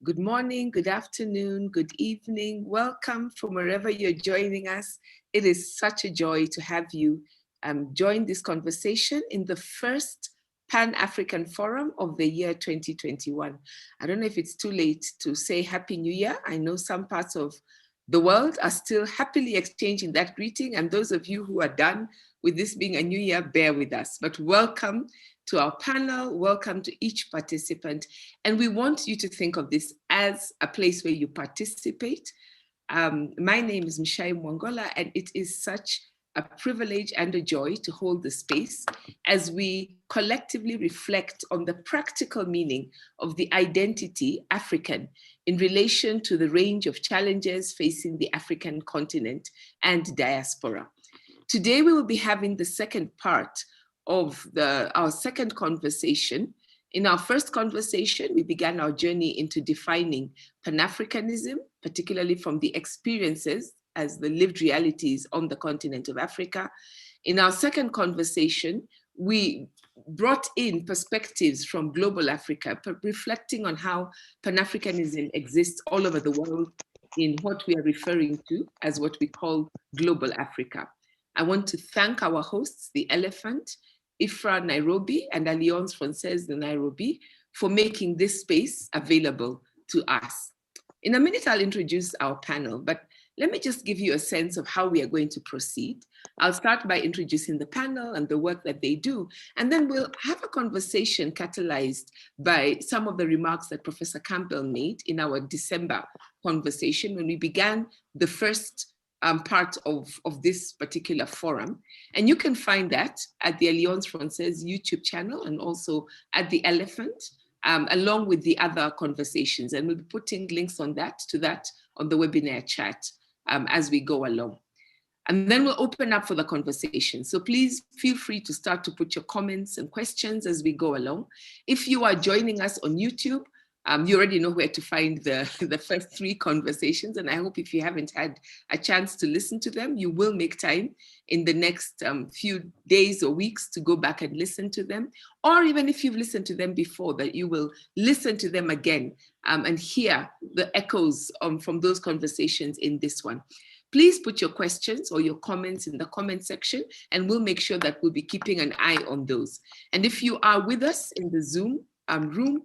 Good morning, good afternoon, good evening. Welcome from wherever you're joining us. It is such a joy to have you join this conversation in the first Pan-African Forum of the year 2021. I don't know if it's too late to say Happy New Year. I know some parts of the world are still happily exchanging that greeting, and those of you who are done with this being a new year, bear with us. But welcome to our panel, welcome to each participant. And we want you to think of this as a place where you participate. My name is Mishai Mwangola, and it is such a privilege and a joy to hold the space as we collectively reflect on the practical meaning of the identity African in relation to the range of challenges facing the African continent and diaspora. Today, we will be having the second part of our second conversation. In our first conversation, we began our journey into defining Pan-Africanism, particularly from the experiences as the lived realities on the continent of Africa. In our second conversation, we brought in perspectives from global Africa, reflecting on how Pan-Africanism exists all over the world in what we are referring to as what we call global Africa. I want to thank our hosts, the Elephant, IFRA Nairobi, and Alliance Française de Nairobi for making this space available to us. In a minute, I'll introduce our panel, but let me just give you a sense of how we are going to proceed. I'll start by introducing the panel and the work that they do, and then we'll have a conversation catalyzed by some of the remarks that Professor Campbell made in our December conversation when we began the first part of this particular forum. And you can find that at the Alliance Française YouTube channel and also at the Elephant, along with the other conversations. And we'll be putting links on that on the webinar chat as we go along. And then we'll open up for the conversation. So please feel free to start to put your comments and questions as we go along. If you are joining us on YouTube, you already know where to find the first three conversations. And I hope if you haven't had a chance to listen to them, you will make time in the next few days or weeks to go back and listen to them. Or even if you've listened to them before, that you will listen to them again and hear the echoes from those conversations in this one. Please put your questions or your comments in the comment section, and we'll make sure that we'll be keeping an eye on those. And if you are with us in the Zoom room,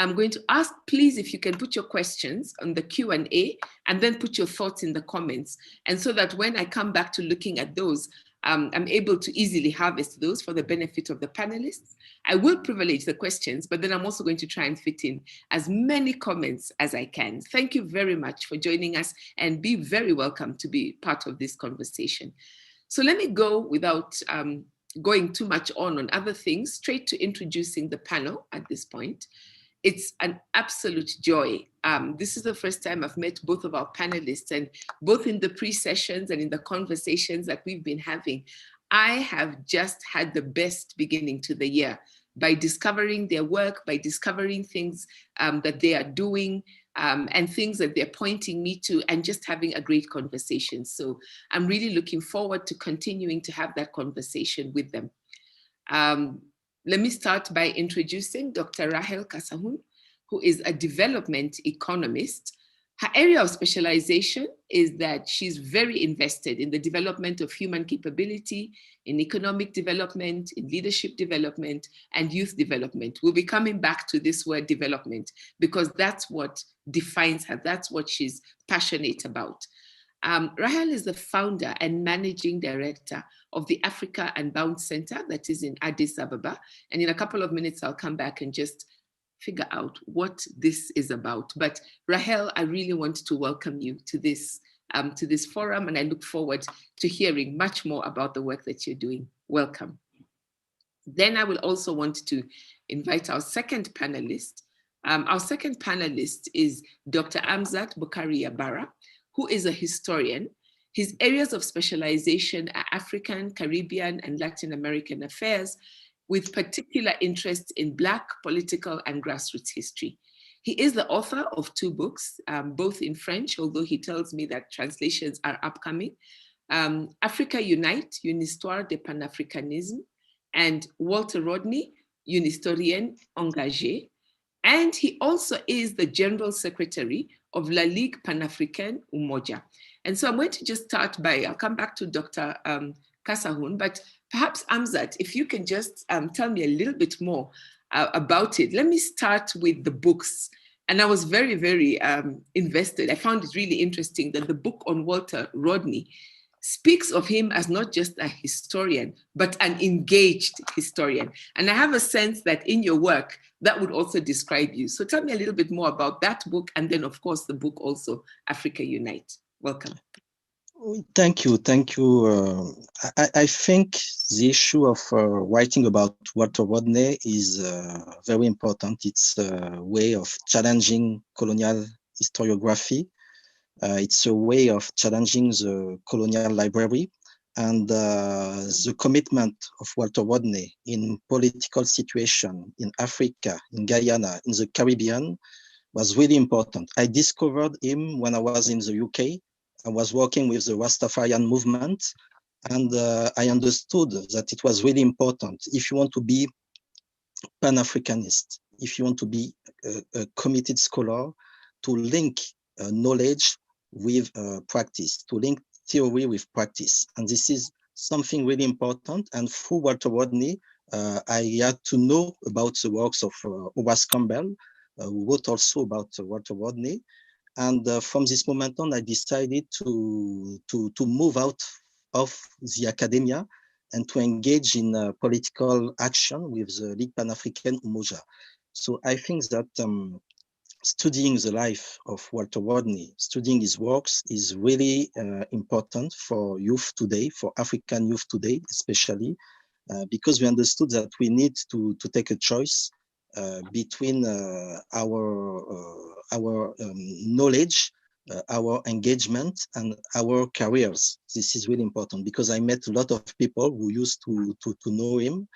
I'm going to ask, please, if you can put your questions on the Q&A and then put your thoughts in the comments. And so that when I come back to looking at those, I'm able to easily harvest those for the benefit of the panelists. I will privilege the questions, but then I'm also going to try and fit in as many comments as I can. Thank you very much for joining us, and be very welcome to be part of this conversation. So let me go without going too much on other things, straight to introducing the panel at this point. It's an absolute joy. This is the first time I've met both of our panelists, and both in the pre-sessions and in the conversations that we've been having, I have just had the best beginning to the year by discovering their work, by discovering things that they are doing and things that they're pointing me to, and just having a great conversation. So I'm really looking forward to continuing to have that conversation with them. Let me start by introducing Dr. Rahel Casahun, who is a development economist. Her area of specialization is that she's very invested in the development of human capability, in economic development, in leadership development, and youth development. We'll be coming back to this word development because that's what defines her. That's what she's passionate about. Rahel is the founder and managing director of the Africa Unbound Center that is in Addis Ababa. And in a couple of minutes, I'll come back and just figure out what this is about. But Rahel, I really want to welcome you to this forum, and I look forward to hearing much more about the work that you're doing. Welcome. Then I will also want to invite our second panelist. Our second panelist is Dr. Amzat Bukhari-Yabara, who is a historian. His areas of specialization are African, Caribbean, and Latin American affairs, with particular interest in Black political and grassroots history. He is the author of 2 books, both in French, although he tells me that translations are upcoming. Africa Unite, Une histoire de Pan-Africanisme, and Walter Rodney, Une historienne engagée. And he also is the General Secretary of La Ligue Pan-Africaine Umoja. And so I'm going to just start by, I'll come back to Dr. Casahun, but perhaps Amzat, if you can just tell me a little bit more about it. Let me start with the books. And I was very, very invested. I found it really interesting that the book on Walter Rodney speaks of him as not just a historian, but an engaged historian. And I have a sense that in your work, that would also describe you. So tell me a little bit more about that book. And then, of course, the book also, Africa Unite. Welcome. Thank you. Thank you. I think the issue of writing about Walter Rodney is very important. It's a way of challenging colonial historiography. It's a way of challenging the colonial library, and the commitment of Walter Rodney in political situation in Africa, in Guyana, in the Caribbean was really important. I discovered him when I was in the UK. I was working with the Rastafarian movement, and I understood that it was really important. If you want to be Pan-Africanist, if you want to be a committed scholar, to link knowledge with practice, to link theory with practice. And this is something really important. And through Walter Rodney, I had to know about the works of Horace Campbell, who wrote also about Walter Rodney. And from this moment on, I decided to move out of the academia and to engage in political action with the Ligue Pan-Africaine Umoja. So I think that studying the life of Walter Rodney, studying his works is really important for youth today, for African youth today, especially, because we understood that we need to take a choice between our knowledge, our engagement, and our careers. This is really important because I met a lot of people who used to know him,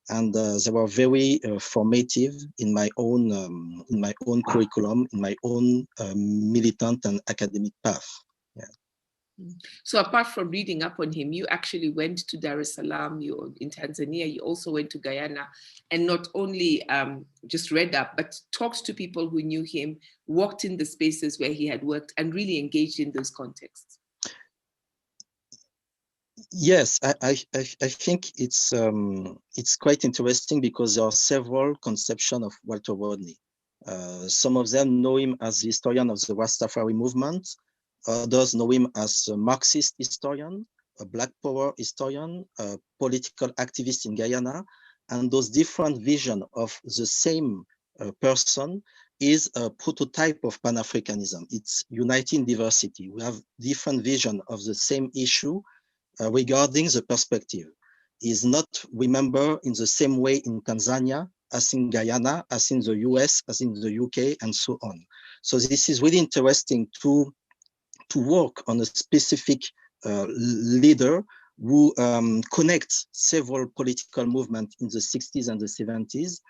and they were very formative in my own curriculum, in my own militant and academic path. Yeah. So apart from reading up on him, you actually went to Dar es Salaam, you in Tanzania, you also went to Guyana, and not only just read up, but talked to people who knew him, walked in the spaces where he had worked, and really engaged in those contexts. Yes, I think it's quite interesting because there are several conceptions of Walter Rodney. Some of them know him as the historian of the Rastafari movement. Others know him as a Marxist historian, a Black Power historian, a political activist in Guyana. And those different visions of the same person is a prototype of Pan-Africanism. It's uniting diversity. We have different visions of the same issue regarding the perspective. Is not remembered in the same way in Tanzania, as in Guyana, as in the US, as in the UK, and so on. So this is really interesting to work on a specific leader who connects several political movements in the 60s and the 70s,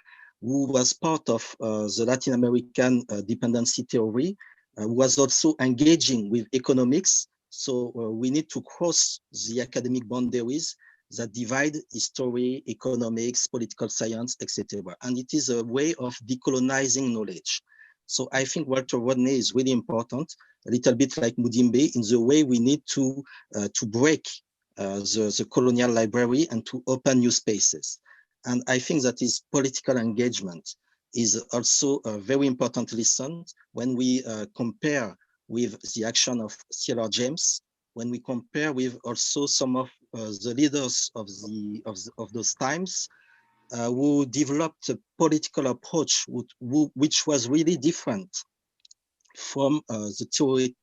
who was part of the Latin American dependency theory, who was also engaging with economics. So we need to cross the academic boundaries that divide history, economics, political science, etc. And it is a way of decolonizing knowledge. So I think Walter Rodney is really important, a little bit like Mudimbe, in the way we need to break the colonial library and to open new spaces. And I think that his political engagement is also a very important lesson when we compare with the action of C.L.R. James, when we compare with also some of the leaders of those times, who developed a political approach which was really different from the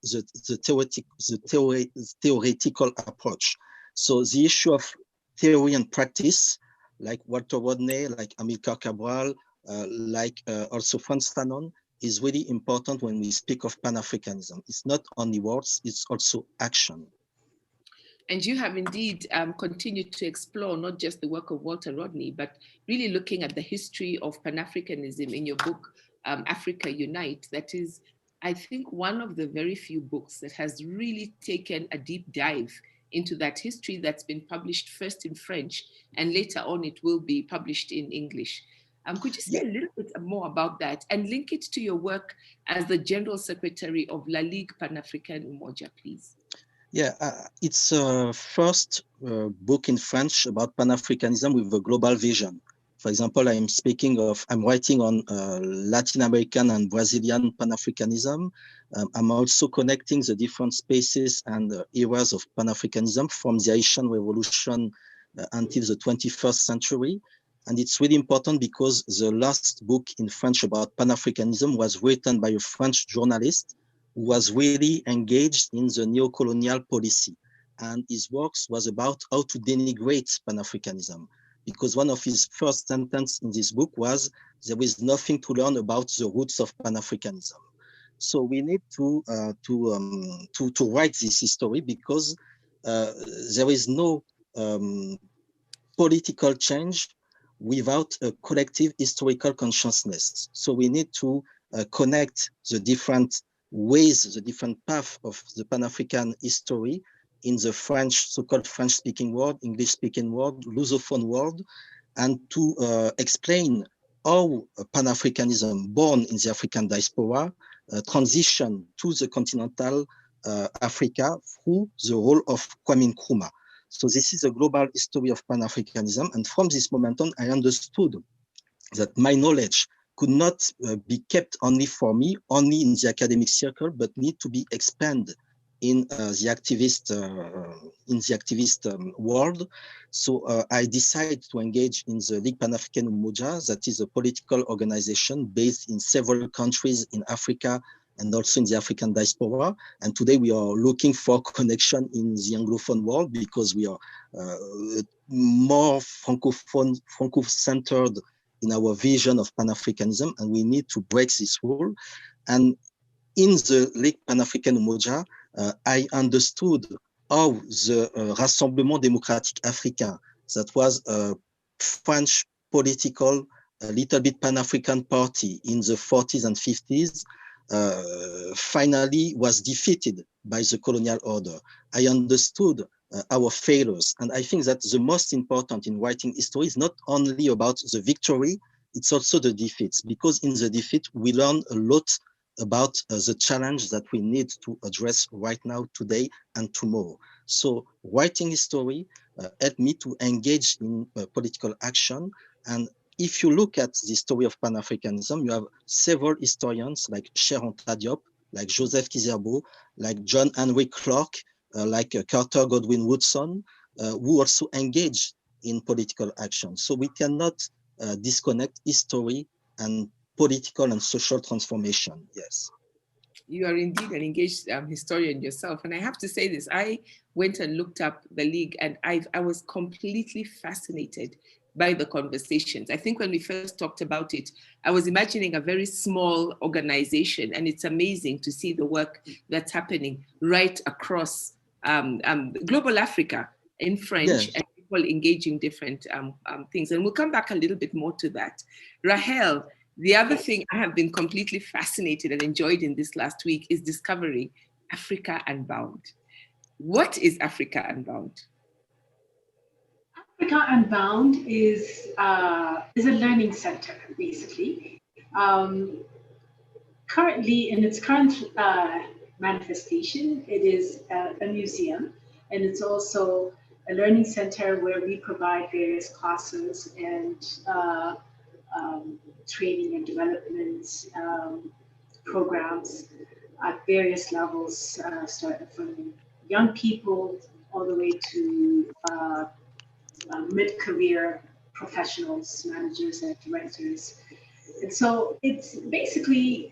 theoretical approach. So the issue of theory and practice, like Walter Rodney, like Amilcar Cabral, like also Frantz Fanon, is really important when we speak of Pan-Africanism. It's not only words, it's also action. And you have indeed continued to explore not just the work of Walter Rodney, but really looking at the history of Pan-Africanism in your book, Africa Unite. That is, I think, one of the very few books that has really taken a deep dive into that history that's been published first in French, and later on it will be published in English. Could you say a little bit more about that and link it to your work as the General Secretary of La Ligue Pan-Africaine Umoja, please? Yeah, it's a first book in French about Pan-Africanism with a global vision. For example, I'm writing on Latin American and Brazilian Pan-Africanism. I'm also connecting the different spaces and eras of Pan-Africanism from the Haitian Revolution until the 21st century. And it's really important because the last book in French about Pan-Africanism was written by a French journalist who was really engaged in the neo-colonial policy. And his works was about how to denigrate Pan-Africanism, because one of his first sentences in this book was, there is nothing to learn about the roots of Pan-Africanism. So we need to write this history, because there is no political change without a collective historical consciousness. So we need to connect the different ways, the different paths of the Pan-African history in the French, so-called French-speaking world, English-speaking world, Lusophone world, and to explain how Pan-Africanism, born in the African diaspora, transitioned to the continental Africa through the role of Kwame Nkrumah. So this is a global history of Pan-Africanism. And from this moment on, I understood that my knowledge could not be kept only for me, only in the academic circle, but need to be expanded in the activist world. So I decided to engage in the Ligue Pan-Africaine Umoja, that is a political organization based in several countries in Africa and also in the African diaspora. And today we are looking for connection in the Anglophone world, because we are more Franco-centered in our vision of Pan-Africanism, and we need to break this rule. And in the Ligue Pan-Africaine Umoja, I understood how the Rassemblement Démocratique Africain, that was a French political, a little bit Pan-African party in the 40s and 50s, finally was defeated by the colonial order. I understood our failures. And I think that the most important in writing history is not only about the victory, it's also the defeats, because in the defeat, we learn a lot about the challenge that we need to address right now, today, and tomorrow. So writing history helped me to engage in political action. And if you look at the story of Pan-Africanism, you have several historians like Cher Anta Diop, like Joseph Kizerbo, like John Henry Clark, like Carter Godwin Woodson, who also engage in political action. So we cannot disconnect history and political and social transformation. Yes. You are indeed an engaged historian yourself. And I have to say this, I went and looked up the League, and I was completely fascinated by the conversations. I think when we first talked about it, I was imagining a very small organization, and it's amazing to see the work that's happening right across global Africa in French, Yes. and people engaging different things. And we'll come back a little bit more to that. Rahel, the other thing I have been completely fascinated and enjoyed in this last week is discovering Africa Unbound. What is Africa Unbound? Africa Unbound is a learning center, basically. Currently, in its current manifestation, it is a museum, and it's also a learning center where we provide various classes and training and development programs at various levels, starting from young people all the way to mid-career professionals, managers, and directors. And so it's basically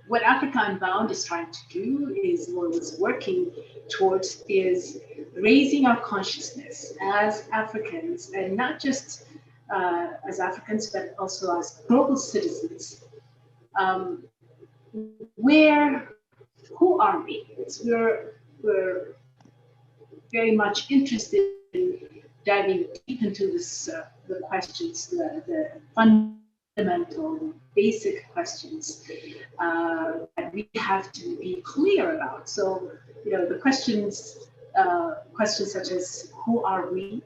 what Africa Unbound is trying to do is, or was working towards, is raising our consciousness as Africans, and not just as Africans, but also as global citizens. Who are we? We're very much interested in diving deep into this, the questions, the fundamental, basic questions that we have to be clear about. So, the questions such as, who are we?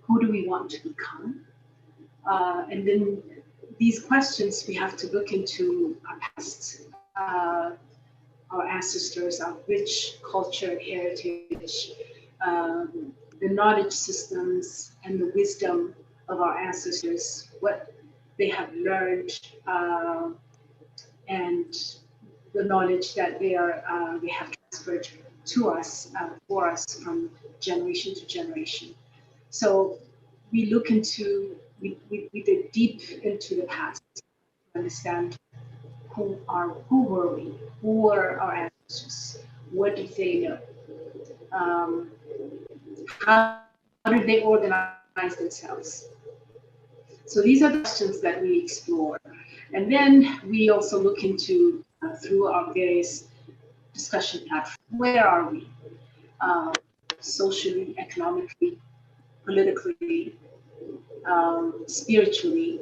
Who do we want to become? And then these questions, we have to look into our past, our ancestors, our rich culture and heritage, the knowledge systems and the wisdom of our ancestors, what they have learned, and the knowledge that they have transferred to us, for us from generation to generation. So we look into, we dig deep into the past to understand who were we, who were our ancestors, what did they know, how did they organize themselves. So these are the questions that we explore. And then we also look into, through our various discussion platforms, where are we? Socially, economically, politically, spiritually,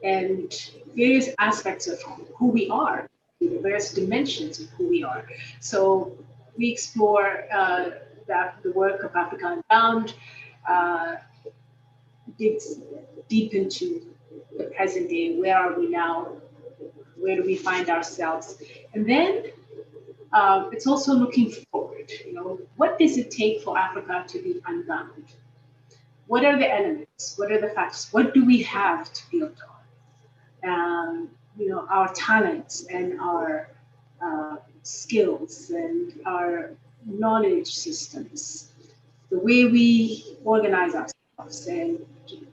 and various aspects of who we are, the various dimensions of who we are. So we explore the work of Africa Unbound, digs deep into the present day. Where are we now? Where do we find ourselves? And then it's also looking forward. You know, what does it take for Africa to be unbound? What are the elements? What are the facts? What do we have to build on? You know, our talents and our skills and our knowledge systems, the way we organize ourselves, and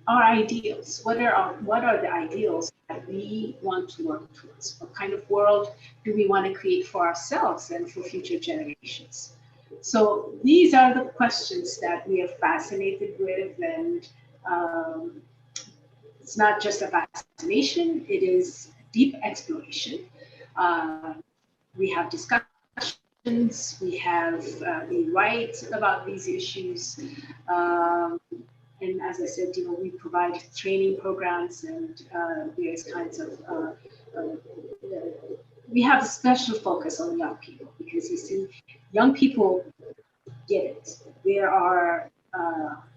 our ideals. What are the ideals that we want to work towards? What kind of world do we want to create for ourselves and for future generations? So these are the questions that we are fascinated with, and it's not just a fascination, it is deep exploration. We have discussions, we have we write about these issues. And as I said, you know, we provide training programs and various kinds of, we have a special focus on young people, because you see, young people get it. There are,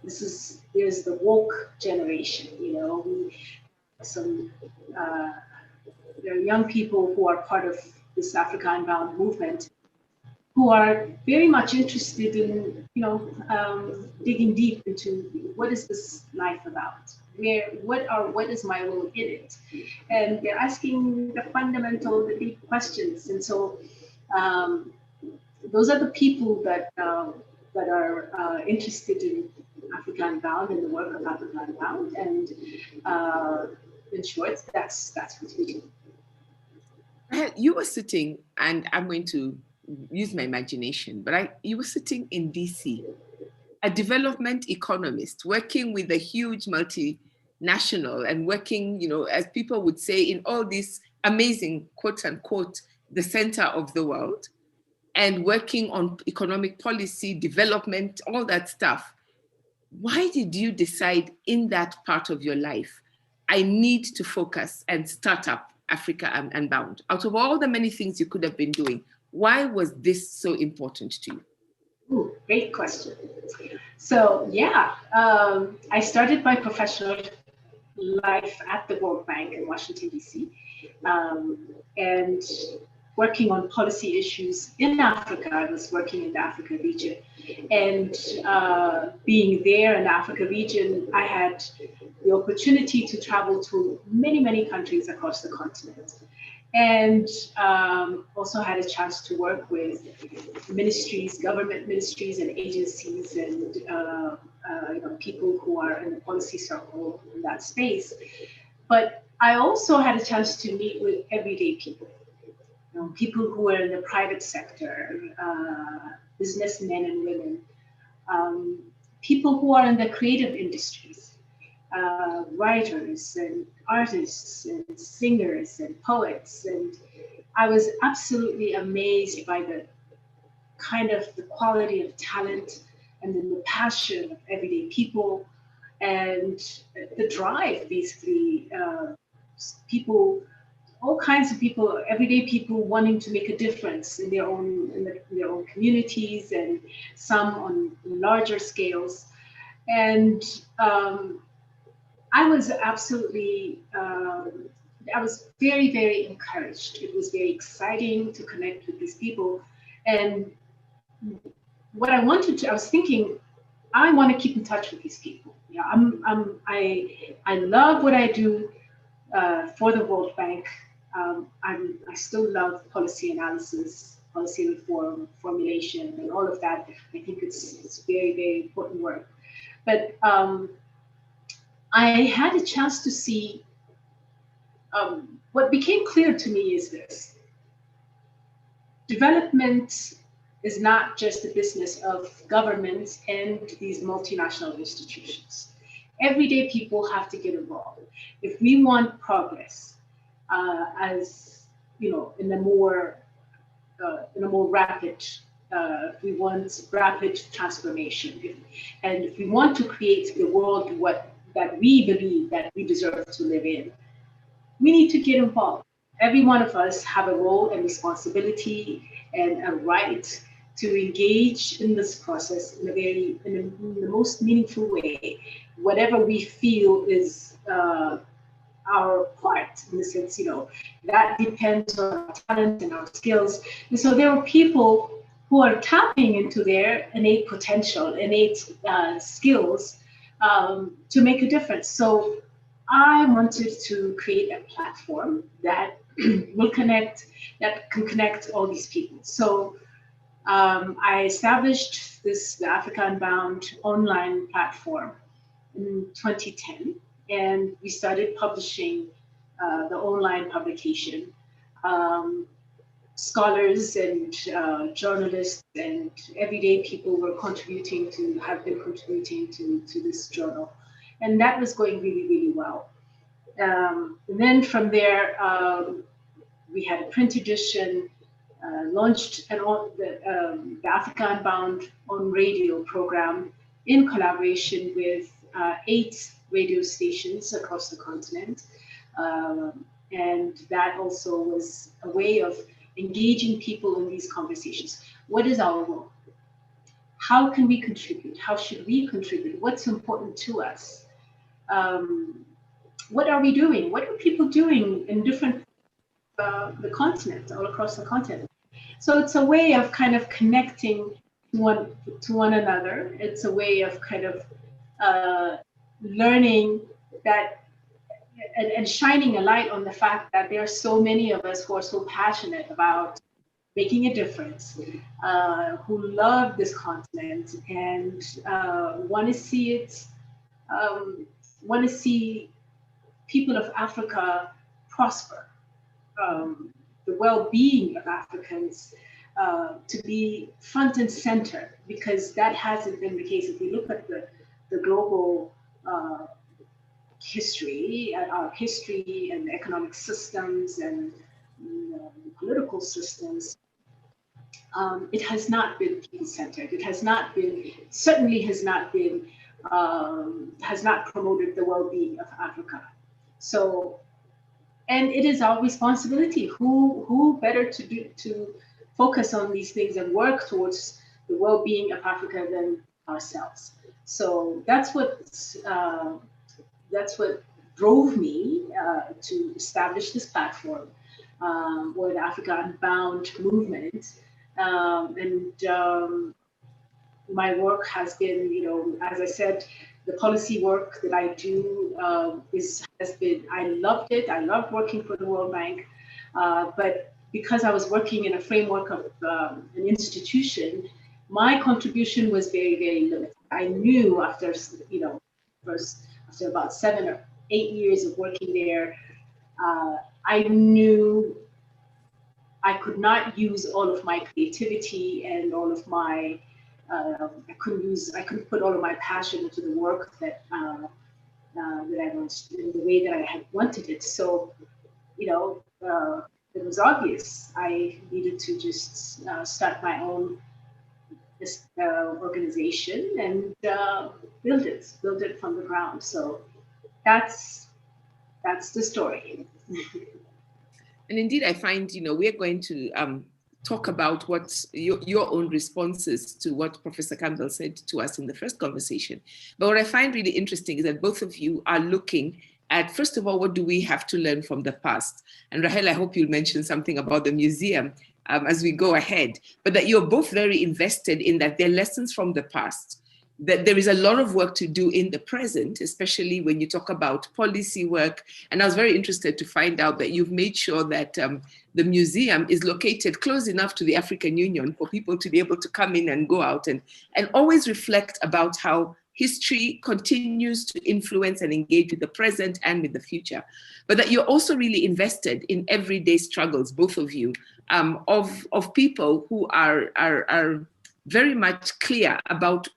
there's the woke generation, you know, there are young people who are part of this Africa Unbound movement, who are very much interested in, you know, digging deep into what is this life about? What is my role in it? And they're asking the deep questions. And so those are the people that are interested in Africa Unbound and the work of Africa Unbound. And in short, that's what we do. You were sitting, and I'm going to use my imagination, but you were sitting in DC, a development economist working with a huge multinational and working, you know, as people would say, in all this amazing, quote unquote, the center of the world, and working on economic policy, development, all that stuff. Why did you decide in that part of your life, I need to focus and start up Africa Unbound? Out of all the many things you could have been doing, why was this so important to you? Ooh, great question. So yeah, I started my professional life at the World Bank in Washington, D.C., and working on policy issues in Africa. I was working in the Africa region. And being there in the Africa region, I had the opportunity to travel to many, many countries across the continent. And also had a chance to work with ministries, government ministries and agencies, and you know, people who are in the policy circle in that space. But I also had a chance to meet with everyday people, you know, people who are in the private sector, businessmen and women, people who are in the creative industries, writers and artists and singers and poets. And I was absolutely amazed by the kind of the quality of talent and then the passion of everyday people and the drive, basically, people, all kinds of people, everyday people wanting to make a difference in their own communities, and some on larger scales. And I was absolutely, I was very, very encouraged. It was very exciting to connect with these people. And what I wanted to, I was thinking, I want to keep in touch with these people. Yeah, I love what I do for the World Bank. I still love policy analysis, policy reform, formulation, and all of that. I think it's very, very important work. But I had a chance to see what became clear to me is this: development is not just the business of governments and these multinational institutions. Everyday people have to get involved. If we want progress, as you know, in a more rapid, if we want rapid transformation, and if we want to create the world that we believe that we deserve to live in, we need to get involved. Every one of us have a role and responsibility and a right to engage in this process in the most meaningful way, whatever we feel is our part, in the sense, that depends on our talent and our skills. And so there are people who are tapping into their innate potential, innate skills to make a difference. So I wanted to create a platform that that can connect all these people. So I established the Africa Unbound online platform in 2010, and we started publishing the online publication. Scholars and journalists and everyday people have been contributing to this journal. And that was going really, really well. And then from there, we had a print edition, launched the Africa Unbound on radio program in collaboration with 8 radio stations across the continent. And that also was a way of engaging people in these conversations. What is our role? How can we contribute? How should we contribute? What's important to us? What are we doing? What are people doing in different the continent, all across the continent? So it's a way of kind of connecting to one another. It's a way of kind of learning that and shining a light on the fact that there are so many of us who are so passionate about making a difference, who love this continent and want to see it, want to see people of Africa prosper, the well-being of Africans to be front and center, because that hasn't been the case. If we look at the global history, our history and economic systems and political systems, it has not been people-centered. It has not been, certainly has not promoted the well-being of Africa. So, and it is our responsibility. Who better to focus on these things and work towards the well-being of Africa than ourselves? So that's what drove me to establish this platform, or the Africa Unbound movement. My work has been, as I said, the policy work that I do has been, I loved it. I loved working for the World Bank, but because I was working in a framework of an institution, my contribution was very, very limited. I knew after about 7 or 8 years of working there, I knew I could not use all of my creativity and all of my I couldn't put all of my passion into the work that I was in the way that I had wanted it. So, it was obvious I needed to just start my own organization and build it from the ground. So that's the story. And indeed, I find, we're going to talk about what your own responses to what Professor Campbell said to us in the first conversation. But what I find really interesting is that both of you are looking at, first of all, what do we have to learn from the past? And Rahel, I hope you'll mention something about the museum as we go ahead, but that you're both very invested in that there are lessons from the past, that there is a lot of work to do in the present, especially when you talk about policy work. And I was very interested to find out that you've made sure that the museum is located close enough to the African Union for people to be able to come in and go out and always reflect about how history continues to influence and engage with the present and with the future. But that you're also really invested in everyday struggles, both of you, of people who are very much clear about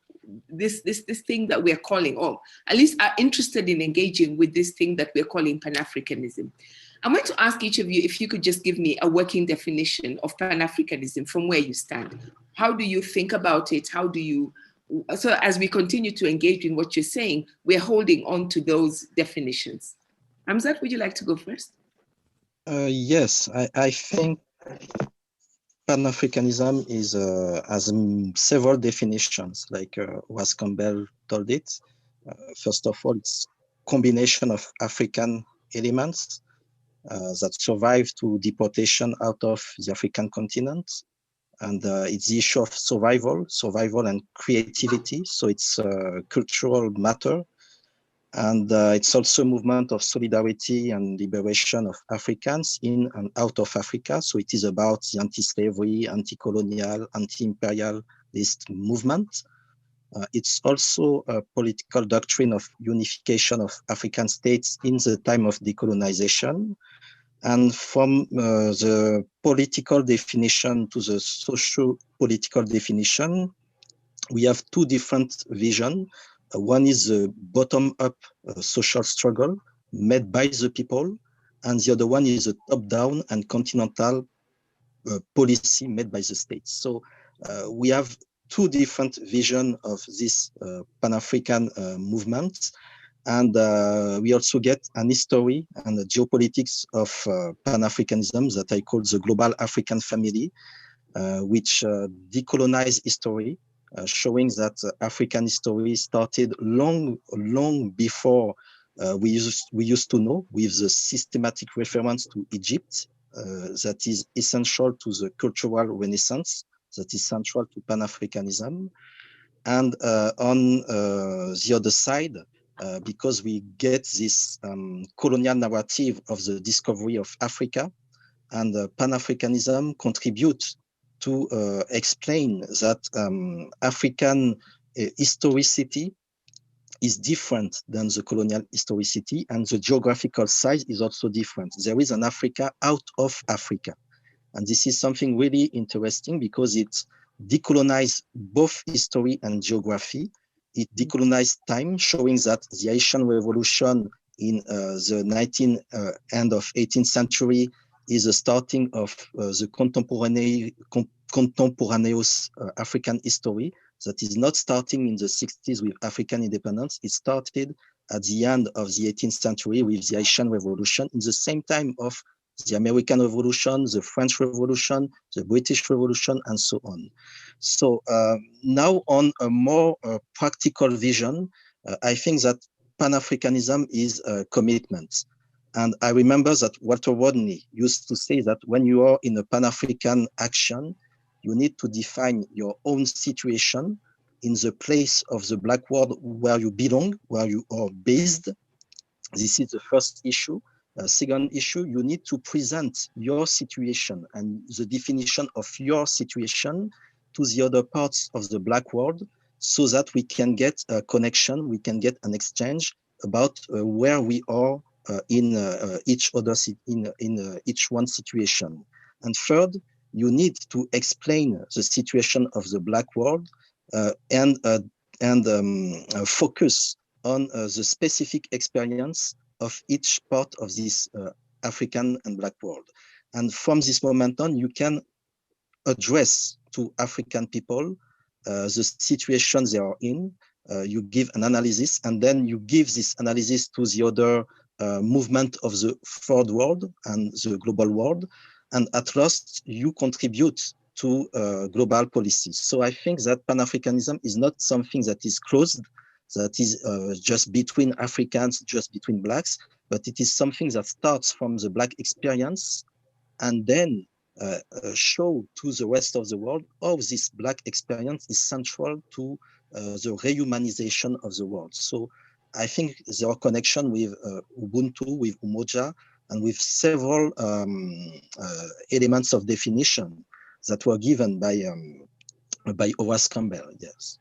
this thing that we're calling, or at least are interested in engaging with this thing that we're calling Pan-Africanism. I'm going to ask each of you if you could just give me a working definition of Pan-Africanism from where you stand. How do you think about it? How do you, so as we continue to engage in what you're saying, we're holding on to those definitions. Hamzat, would you like to go first? Yes, I think Pan-Africanism is has several definitions, like was Campbell told it. First of all, it's combination of African elements that survived to deportation out of the African continent. And it's the issue of survival and creativity. So it's a cultural matter. And it's also a movement of solidarity and liberation of Africans in and out of Africa. So it is about the anti-slavery, anti-colonial, anti-imperialist movement. It's also a political doctrine of unification of African states in the time of decolonization. And from the political definition to the socio-political definition, we have two different visions. One is a bottom-up social struggle made by the people, and the other one is a top-down and continental policy made by the states. So we have two different visions of this Pan-African movement. And we also get an history and a geopolitics of Pan-Africanism that I call the global African family, which decolonized history, showing that African history started long before we used to know, with the systematic reference to Egypt that is essential to the cultural renaissance, that is central to Pan-Africanism. And on the other side, because we get this colonial narrative of the discovery of Africa, and Pan-Africanism contributes to explain that African historicity is different than the colonial historicity, and the geographical size is also different. There is an Africa out of Africa. And this is something really interesting because it decolonized both history and geography. It decolonized time, showing that the Haitian Revolution in the end of 18th century is the starting of the contemporaneous African history that is not starting in the 60s with African independence. It started at the end of the 18th century with the Haitian Revolution, in the same time of the American Revolution, the French Revolution, the British Revolution, and so on. So now on a more practical vision, I think that Pan-Africanism is a commitment. And I remember that Walter Rodney used to say that when you are in a Pan-African action, you need to define your own situation in the place of the Black world where you belong, where you are based. This is the first issue. Second issue, you need to present your situation and the definition of your situation to the other parts of the Black world, so that we can get a connection, we can get an exchange about where we are in each one situation. And third, you need to explain the situation of the Black world and focus on the specific experience of each part of this African and Black world. And from this moment on, you can address to African people the situation they are in. You give an analysis, and then you give this analysis to the other movement of the third world and the global world. And at last, you contribute to global policies. So I think that Pan-Africanism is not something that is closed, that is just between Africans, just between Blacks, but it is something that starts from the Black experience and then show to the rest of the world how this Black experience is central to the rehumanization of the world. So I think there are connection with Ubuntu, with Umoja, and with several elements of definition that were given by Horace Campbell, yes.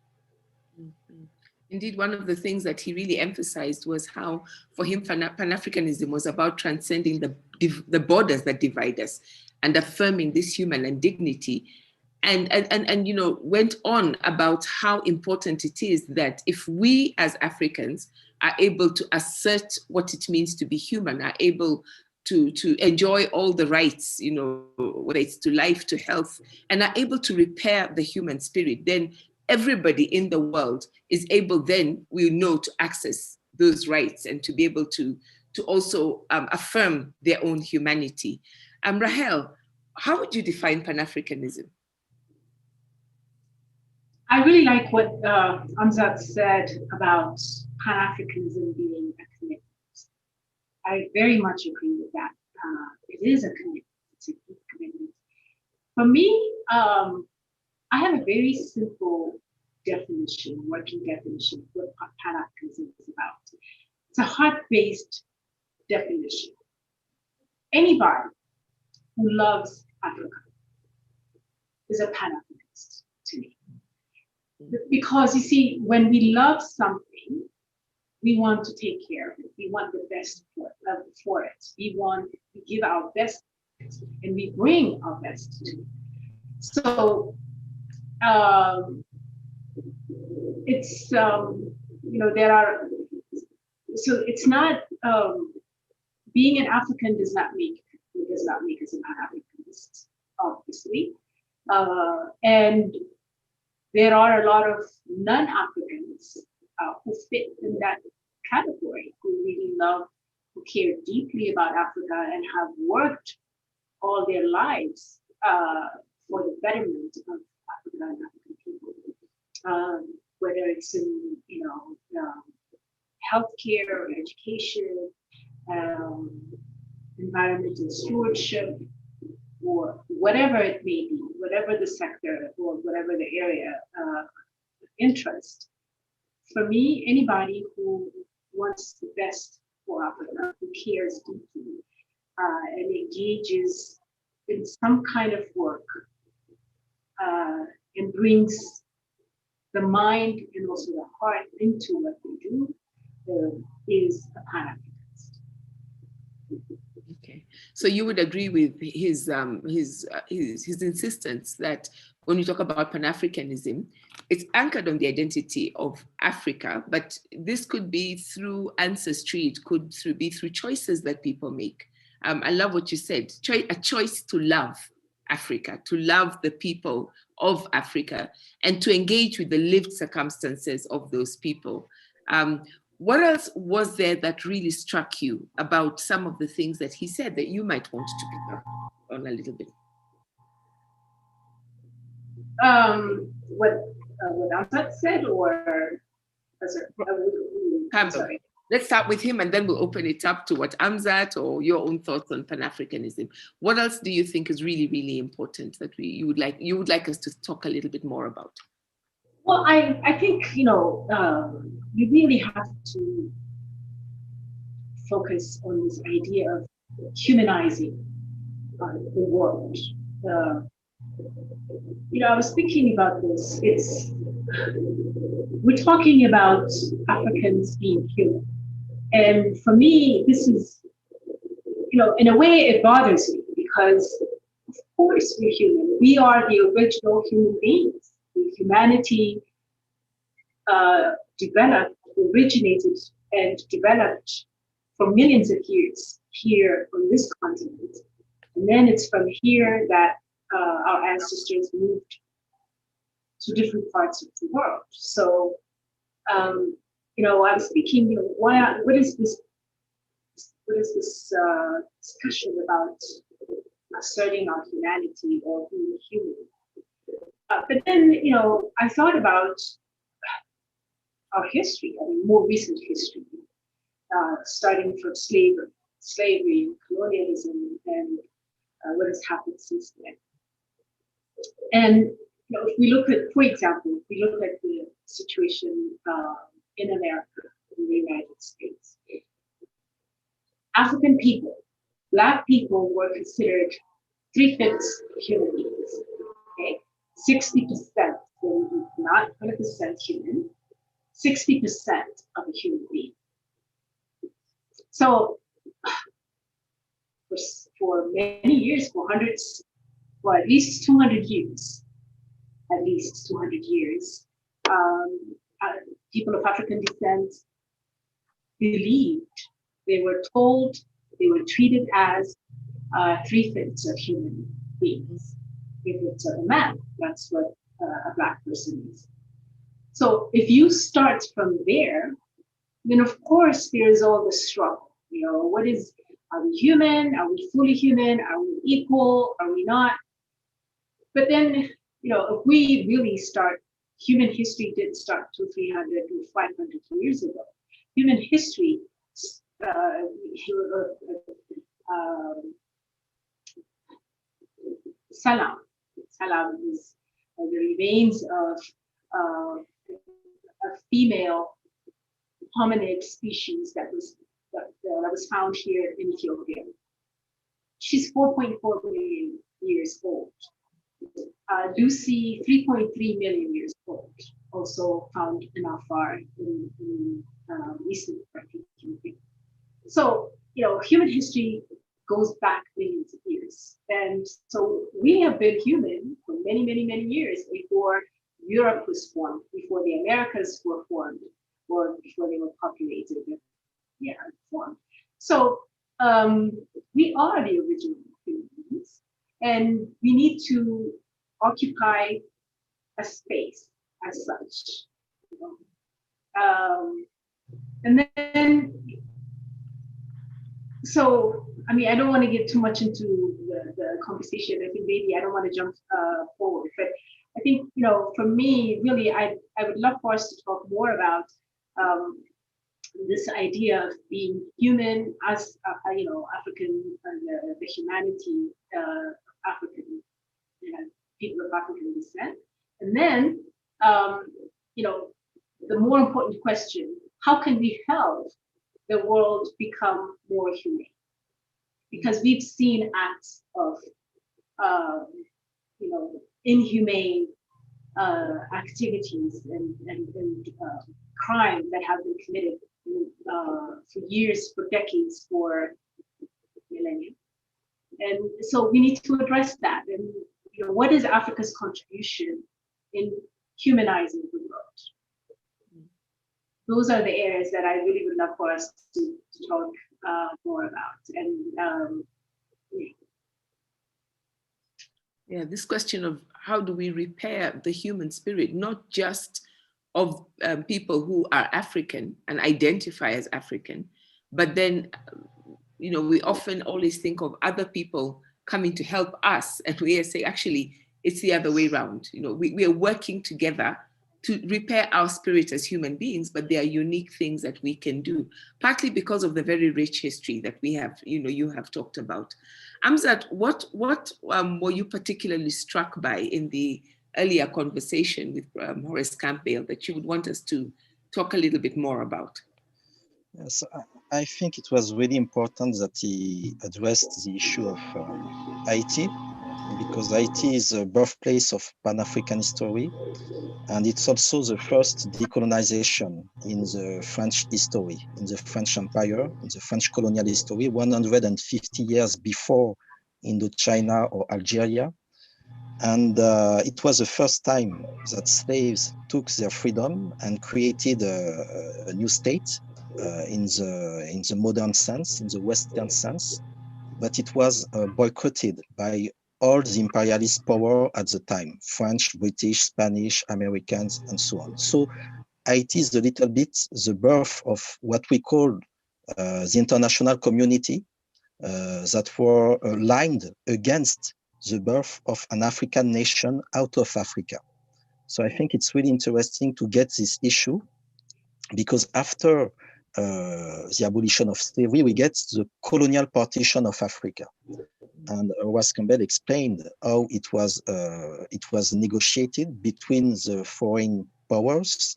Mm-hmm. Indeed, one of the things that he really emphasized was how, for him, Pan-Africanism was about transcending the borders that divide us and affirming this human and dignity. And you know, went on about how important it is that if we as Africans are able to assert what it means to be human, are able to enjoy all the rights, you know, whether it's to life, to health, and are able to repair the human spirit, then everybody in the world is able then, we know, to access those rights and to be able to also affirm their own humanity. Rahel, how would you define Pan-Africanism? I really like what Amzat said about Pan-Africanism being a commitment. I very much agree with that. It is a commitment. It's a deep commitment. For me, I have a very simple definition, working definition of what Pan-Africanism is about. It's a heart-based definition. Anybody who loves Africa is a Pan-Africanist to me. Because you see, when we love something, we want to take care of it. We want the best for it. We give our best and we bring our best to it. So it's you know, there are, so it's not being an African does not make us an Pan-Africanist, obviously, and there are a lot of non-Africans who fit in that category, who really love, who care deeply about Africa and have worked all their lives for the betterment of Africa and African people, whether it's in, you know, healthcare or education, environmental stewardship, or whatever it may be, whatever the sector or whatever the area of interest. For me, anybody who wants the best for Africa, who cares deeply and engages in some kind of work and brings the mind and also the heart into what they do, is a Pan-Africanist. Okay, so you would agree with his insistence that when we talk about Pan-Africanism, it's anchored on the identity of Africa, but this could be through ancestry, it could be through choices that people make. I love what you said, a choice to love Africa, to love the people of Africa, and to engage with the lived circumstances of those people. What else was there that really struck you about some of the things that he said that you might want to pick up on a little bit? What Amzat said, or sorry. Let's start with him and then we'll open it up to what Amzat or your own thoughts on Pan-Africanism. What else do you think is really, really important that you would like us to talk a little bit more about? Well, I think, you know, you really have to focus on this idea of humanizing the world. You know, I was thinking about this. We're talking about Africans being human. And for me, this is, you know, in a way it bothers me because, of course, we're human. We are the original human beings. Humanity originated and developed for millions of years here on this continent. And then it's from here that our ancestors moved to different parts of the world. So, you know, I was thinking, you know, what is this discussion about asserting our humanity or being human? but then, I thought about our history, I mean, more recent history, starting from slavery, colonialism, and what has happened since then. And if we look at, for example, if we look at the situation in America, in the United States, African people, Black people were considered 3/5 human beings. Okay, 60%, not 100% human, 60% of a human being. So for many years, for hundreds, well, at least 200 years, people of African descent believed, they were told, they were treated as 3/5 of human beings. If it's a man, that's what a Black person is. So if you start from there, then of course there is all the struggle. Are we human? Are we fully human? Are we equal? Are we not? But then, if we really start, human history didn't start 200, 300, or 500 years ago. Human history, Salam is the remains of a female hominid species that was found here in Ethiopia. She's 4.4 million years old. Lucy, 3.3 million years old, also found in Afar in recent Ethiopia. So, human history goes back millions of years. And so we have been human for many, many, many years before Europe was formed, before the Americas were formed, or before they were populated, formed. So we are the original human beings, and we need to occupy a space as such. And then, so, I don't want to get too much into the conversation. I think maybe I don't want to jump forward, but I think, for me, really, I would love for us to talk more about this idea of being human as, African, the humanity of African, people of African descent. And then, the more important question, how can we help the world become more humane? Because we've seen acts of, inhumane activities and crime that have been committed for years, for decades, for millennia. And so we need to address that. And what is Africa's contribution in humanizing the world? Those are the areas that I really would love for us to talk more about. And this question of how do we repair the human spirit, not just of people who are African and identify as African, but then, we often always think of other people coming to help us, and we say, actually, it's the other way around. We are working together to repair our spirit as human beings, but there are unique things that we can do, partly because of the very rich history that we have, you have talked about. Amzat, what were you particularly struck by in the earlier conversation with Horace Campbell that you would want us to talk a little bit more about? Yes, I think it was really important that he addressed the issue of Haiti, because Haiti is the birthplace of Pan-African history, and it's also the first decolonization in the French history, in the French Empire, in the French colonial history, 150 years before Indochina or Algeria. And it was the first time that slaves took their freedom and created a new state in the modern sense, in the Western sense. But it was boycotted by all the imperialist power at the time, French, British, Spanish, Americans, and so on. So Haiti is a little bit the birth of what we call the international community that were aligned against the birth of an African nation out of Africa. So I think it's really interesting to get this issue, because after the abolition of slavery, we get the colonial partition of Africa. And Ross Campbell explained how it was negotiated between the foreign powers,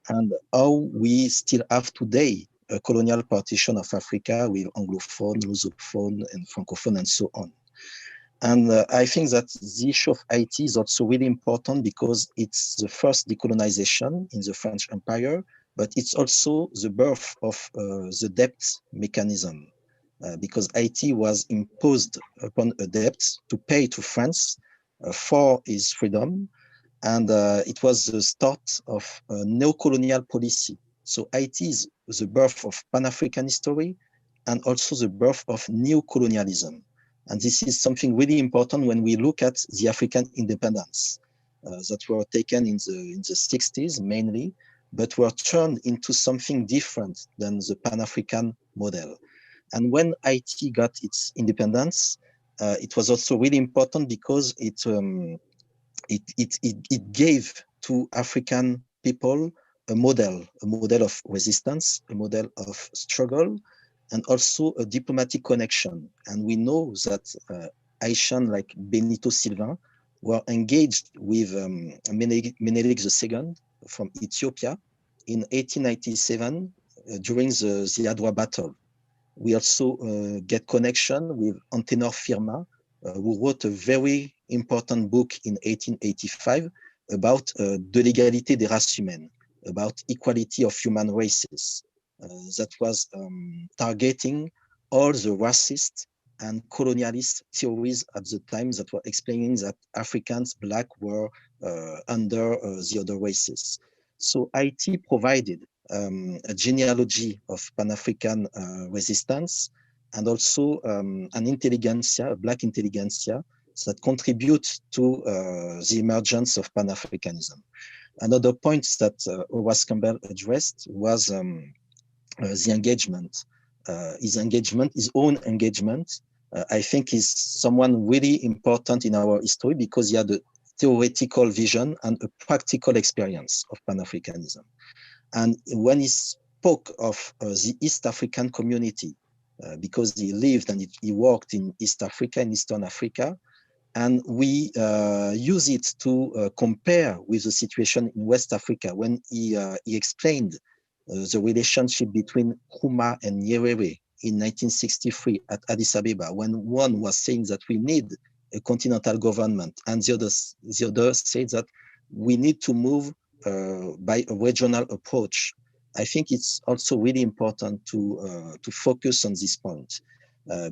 and how we still have today a colonial partition of Africa with Anglophone, Lusophone, and Francophone, and so on. And I think that the issue of Haiti is also really important because it's the first decolonization in the French Empire, but it's also the birth of the debt mechanism, because Haiti was imposed upon a debt to pay to France for its freedom. And it was the start of a neo-colonial policy. So Haiti is the birth of Pan-African history and also the birth of neo-colonialism. And this is something really important when we look at the African independence that were taken in the 60s mainly, but were turned into something different than the Pan-African model. And when Haiti got its independence, it was also really important because it gave to African people a model of resistance, a model of struggle, and also a diplomatic connection. And we know that Haitian like Benito Sylvain were engaged with Menelik II from Ethiopia in 1897 during the Adwa battle. We also get connection with Antenor Firma, who wrote a very important book in 1885 about de l'égalité des races humaines, about equality of human races, that was targeting all the racist and colonialist theories at the time that were explaining that Africans, Black, were under the other races. So Haiti provided a genealogy of Pan-African resistance, and also an intelligentsia, a Black intelligentsia, that contribute to the emergence of Pan-Africanism. Another point that Horace Campbell addressed was the engagement. His own engagement, I think, is someone really important in our history because he had a theoretical vision and a practical experience of Pan-Africanism. And when he spoke of the East African community, because he lived and he worked in East Africa, in Eastern Africa, and we use it to compare with the situation in West Africa when he explained the relationship between Nkrumah and Nyerere in 1963 at Addis Ababa, when one was saying that we need a continental government, and the other said that we need to move by a regional approach. I think it's also really important to focus on this point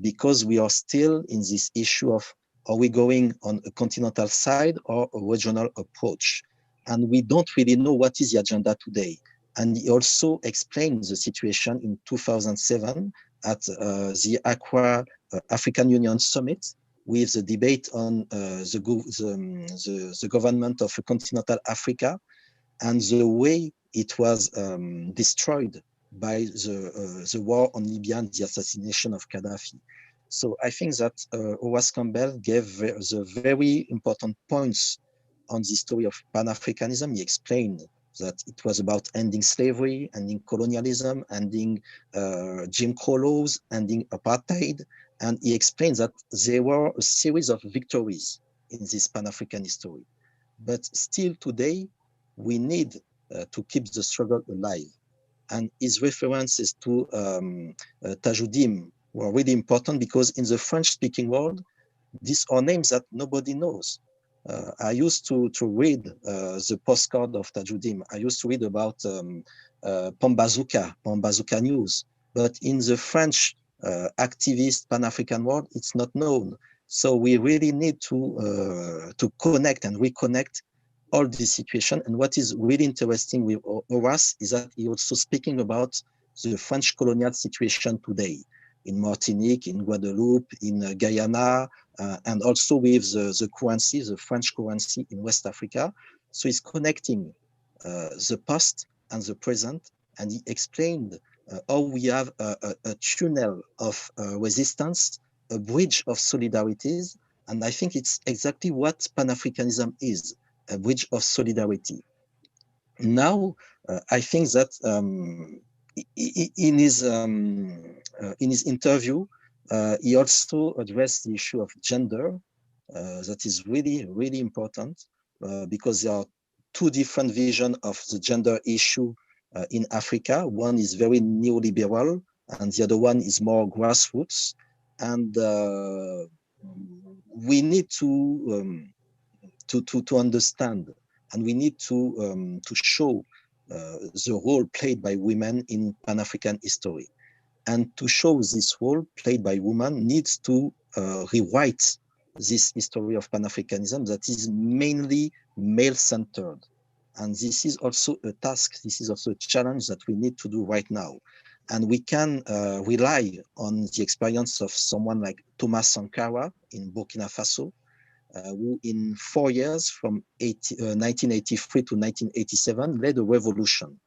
because we are still in this issue of, are we going on a continental side or a regional approach? And we don't really know what is the agenda today. And he also explained the situation in 2007 at the Accra African Union Summit with the debate on the government of continental Africa and the way it was destroyed by the war on Libya and the assassination of Gaddafi. So I think that Horace Campbell gave the very important points on the story of Pan-Africanism. He explained that it was about ending slavery, ending colonialism, ending Jim Crow laws, ending apartheid. And he explained that there were a series of victories in this Pan-African history. But still today, we need to keep the struggle alive. And his references to Tajoudim were really important because in the French-speaking world, these are names that nobody knows. I used to read the postcard of Tajoudim. I used to read about Pambazooka News. But in the French activist Pan-African world, it's not known. So we really need to connect and reconnect all this situation. And what is really interesting with Horace is that he also speaking about the French colonial situation today in Martinique, in Guadeloupe, in Guyana, and also with the currency, the French currency in West Africa. So he's connecting the past and the present, and he explained how we have a tunnel of resistance, a bridge of solidarities And I think it's exactly what Pan-Africanism is, a bridge of solidarity. Now, I think that in his interview, he also addressed the issue of gender. That is really, really important because there are two different visions of the gender issue in Africa. One is very neoliberal, and the other one is more grassroots. And we need to understand, and we need to show the role played by women in Pan-African history. And to show this role played by women needs to rewrite this history of Pan-Africanism that is mainly male-centered. And this is also a task, this is also a challenge that we need to do right now. And we can rely on the experience of someone like Thomas Sankara in Burkina Faso, who in 4 years, from 1983 to 1987, led a revolution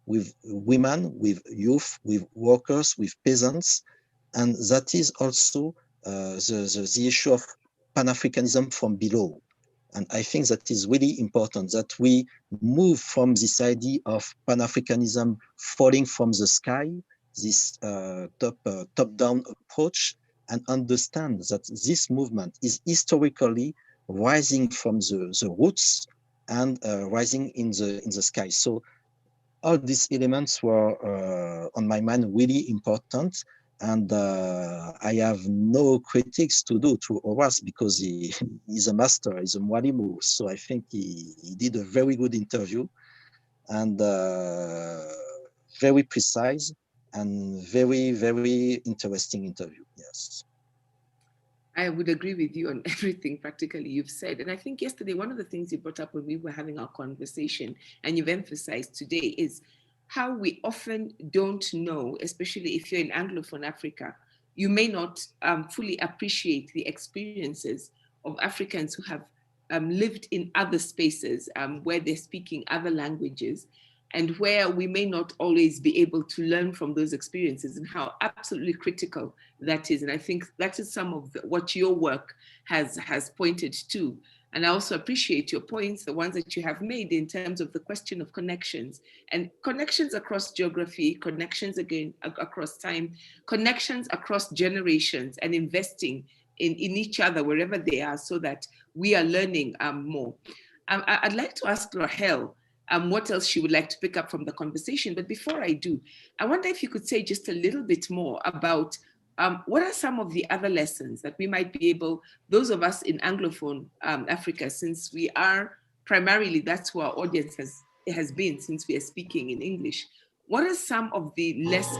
with women, with youth, with workers, with peasants. And that is also the issue of Pan-Africanism from below. And I think that is really important, that we move from this idea of Pan-Africanism falling from the sky, this top-down approach, and understand that this movement is historically rising from the roots and rising in the sky. So all these elements were on my mind really important, and I have no critics to do to Horace because he's a master, he's a mwalimu. So I think he did a very good interview and very precise and very, very interesting interview. Yes. I would agree with you on everything practically you've said. And I think yesterday, one of the things you brought up when we were having our conversation, and you've emphasized today, is how we often don't know, especially if you're in Anglophone Africa, you may not fully appreciate the experiences of Africans who have lived in other spaces where they're speaking other languages, and where we may not always be able to learn from those experiences, and how absolutely critical that is. And I think that is some of what your work has pointed to. And I also appreciate your points, the ones that you have made in terms of the question of connections, and connections across geography, connections again across time, connections across generations, and investing in each other wherever they are, so that we are learning more. I'd like to ask Rahel what else she would like to pick up from the conversation. But before I do, I wonder if you could say just a little bit more about what are some of the other lessons that we might be able, those of us in Anglophone Africa, since we are primarily, that's who our audience has been since we are speaking in English. What are some of the lessons,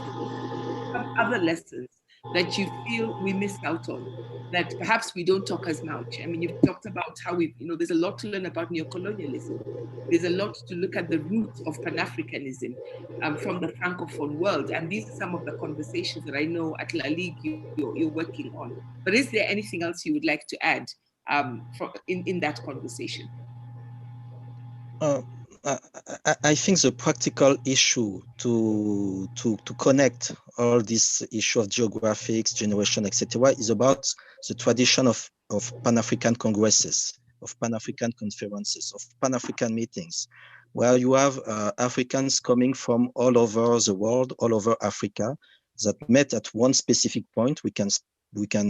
some other lessons that you feel we miss out on, that perhaps we don't talk as much? I mean, you've talked about how there's a lot to learn about neocolonialism. There's a lot to look at the roots of Pan-Africanism from the Francophone world. And these are some of the conversations that I know at La Ligue you're working on. But is there anything else you would like to add in that conversation? I think the practical issue to connect all this issue of geographics, generation, etc., is about the tradition of Pan-African congresses, of Pan-African conferences, of Pan-African meetings, where you have Africans coming from all over the world, all over Africa, that met at one specific point. We can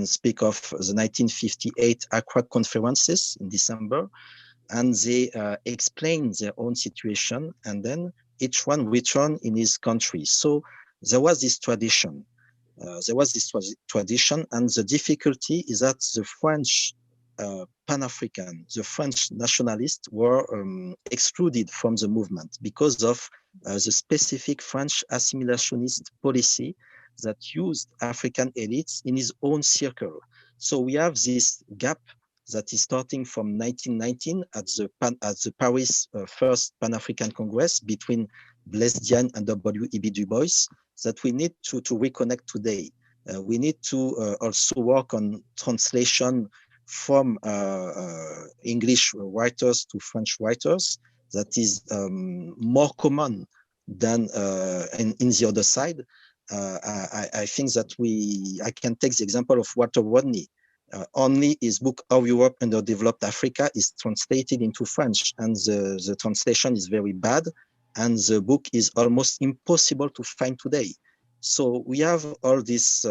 speak of the 1958 Accra conferences in December, and they explain their own situation, and then each one return in his country. So there was this tradition. And the difficulty is that the French Pan-African, the French nationalists were excluded from the movement because of the specific French assimilationist policy that used African elites in his own circle. So we have this gap that is starting from 1919 at the Paris First Pan-African Congress between Blaise Diagne and W.E.B. Du Bois, that we need to reconnect today. We need to also work on translation from English writers to French writers. That is more common than in the other side. I think that I can take the example of Walter Rodney. Only his book, How Europe Underdeveloped Africa, is translated into French, and the translation is very bad, and the book is almost impossible to find today. So we have all this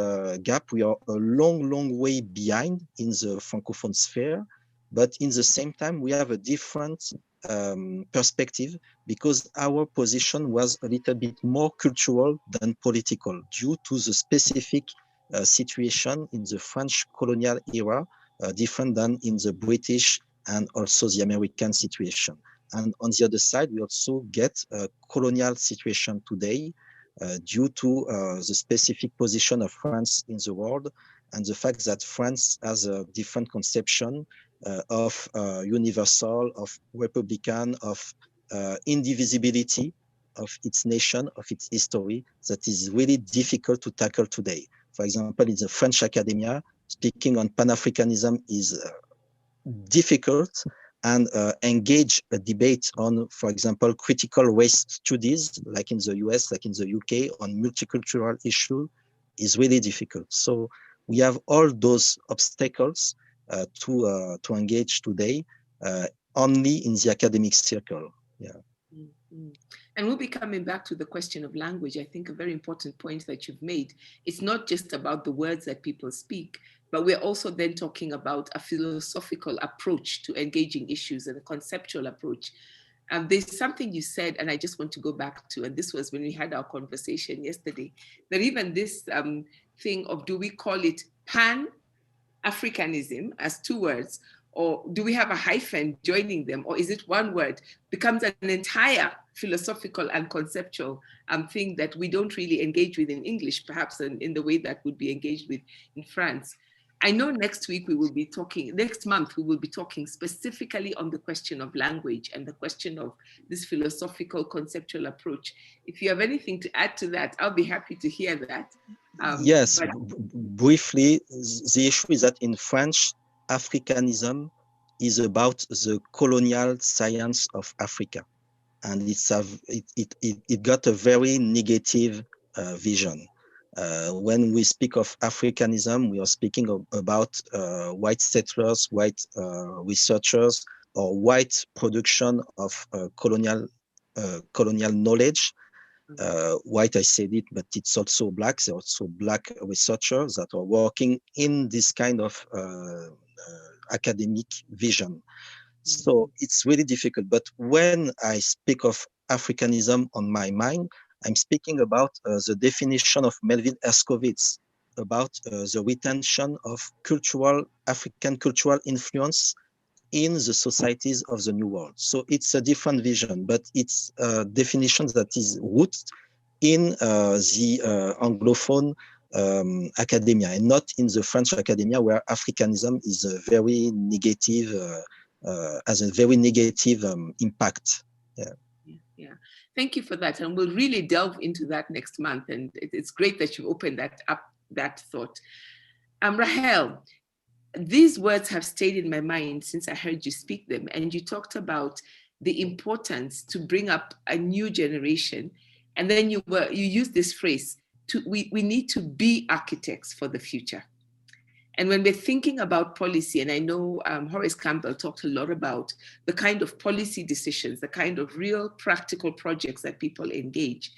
gap. We are a long, long way behind in the Francophone sphere, but in the same time, we have a different perspective, because our position was a little bit more cultural than political due to the specific situation in the French colonial era, different than in the British and also the American situation. And on the other side, we also get a colonial situation today due to the specific position of France in the world, and the fact that France has a different conception of universal, of republican, of indivisibility of its nation, of its history, that is really difficult to tackle today. For example, in the French academia, speaking on Pan-Africanism is difficult, and engage a debate on, for example, critical race studies, like in the US, like in the UK, on multicultural issue, is really difficult. So we have all those obstacles to engage today, only in the academic circle. Yeah. Mm-hmm. And we'll be coming back to the question of language. I think a very important point that you've made. It's not just about the words that people speak, but we're also then talking about a philosophical approach to engaging issues and a conceptual approach. There's something you said, and I just want to go back to, and this was when we had our conversation yesterday, that even this thing of, do we call it Pan-Africanism as two words, or do we have a hyphen joining them, or is it one word, becomes an entire philosophical and conceptual thing that we don't really engage with in English, perhaps in the way that would be engaged with in France. I know next month we will be talking specifically on the question of language and the question of this philosophical conceptual approach. If you have anything to add to that, I'll be happy to hear that. Yes, briefly, the issue is that in French, Africanism is about the colonial science of Africa, and it got a very negative vision. When we speak of Africanism, we are speaking about white settlers, white researchers, or white production of colonial knowledge. White, I said it, but it's also black. There are also black researchers that are working in this kind of academic vision. So it's really difficult. But when I speak of Africanism on my mind, I'm speaking about the definition of Melvin Herskovits about the retention of African cultural influence in the societies of the New World. So it's a different vision, but it's a definition that is rooted in the Anglophone academia, and not in the French academia, where Africanism is a very negative, has a very negative impact. Yeah. Thank you for that. And we'll really delve into that next month. And it's great that you opened that thought. Rahel, these words have stayed in my mind since I heard you speak them. And you talked about the importance to bring up a new generation. And then you used this phrase, we need to be architects for the future. And when we're thinking about policy, and I know Horace Campbell talked a lot about the kind of policy decisions, the kind of real practical projects that people engage,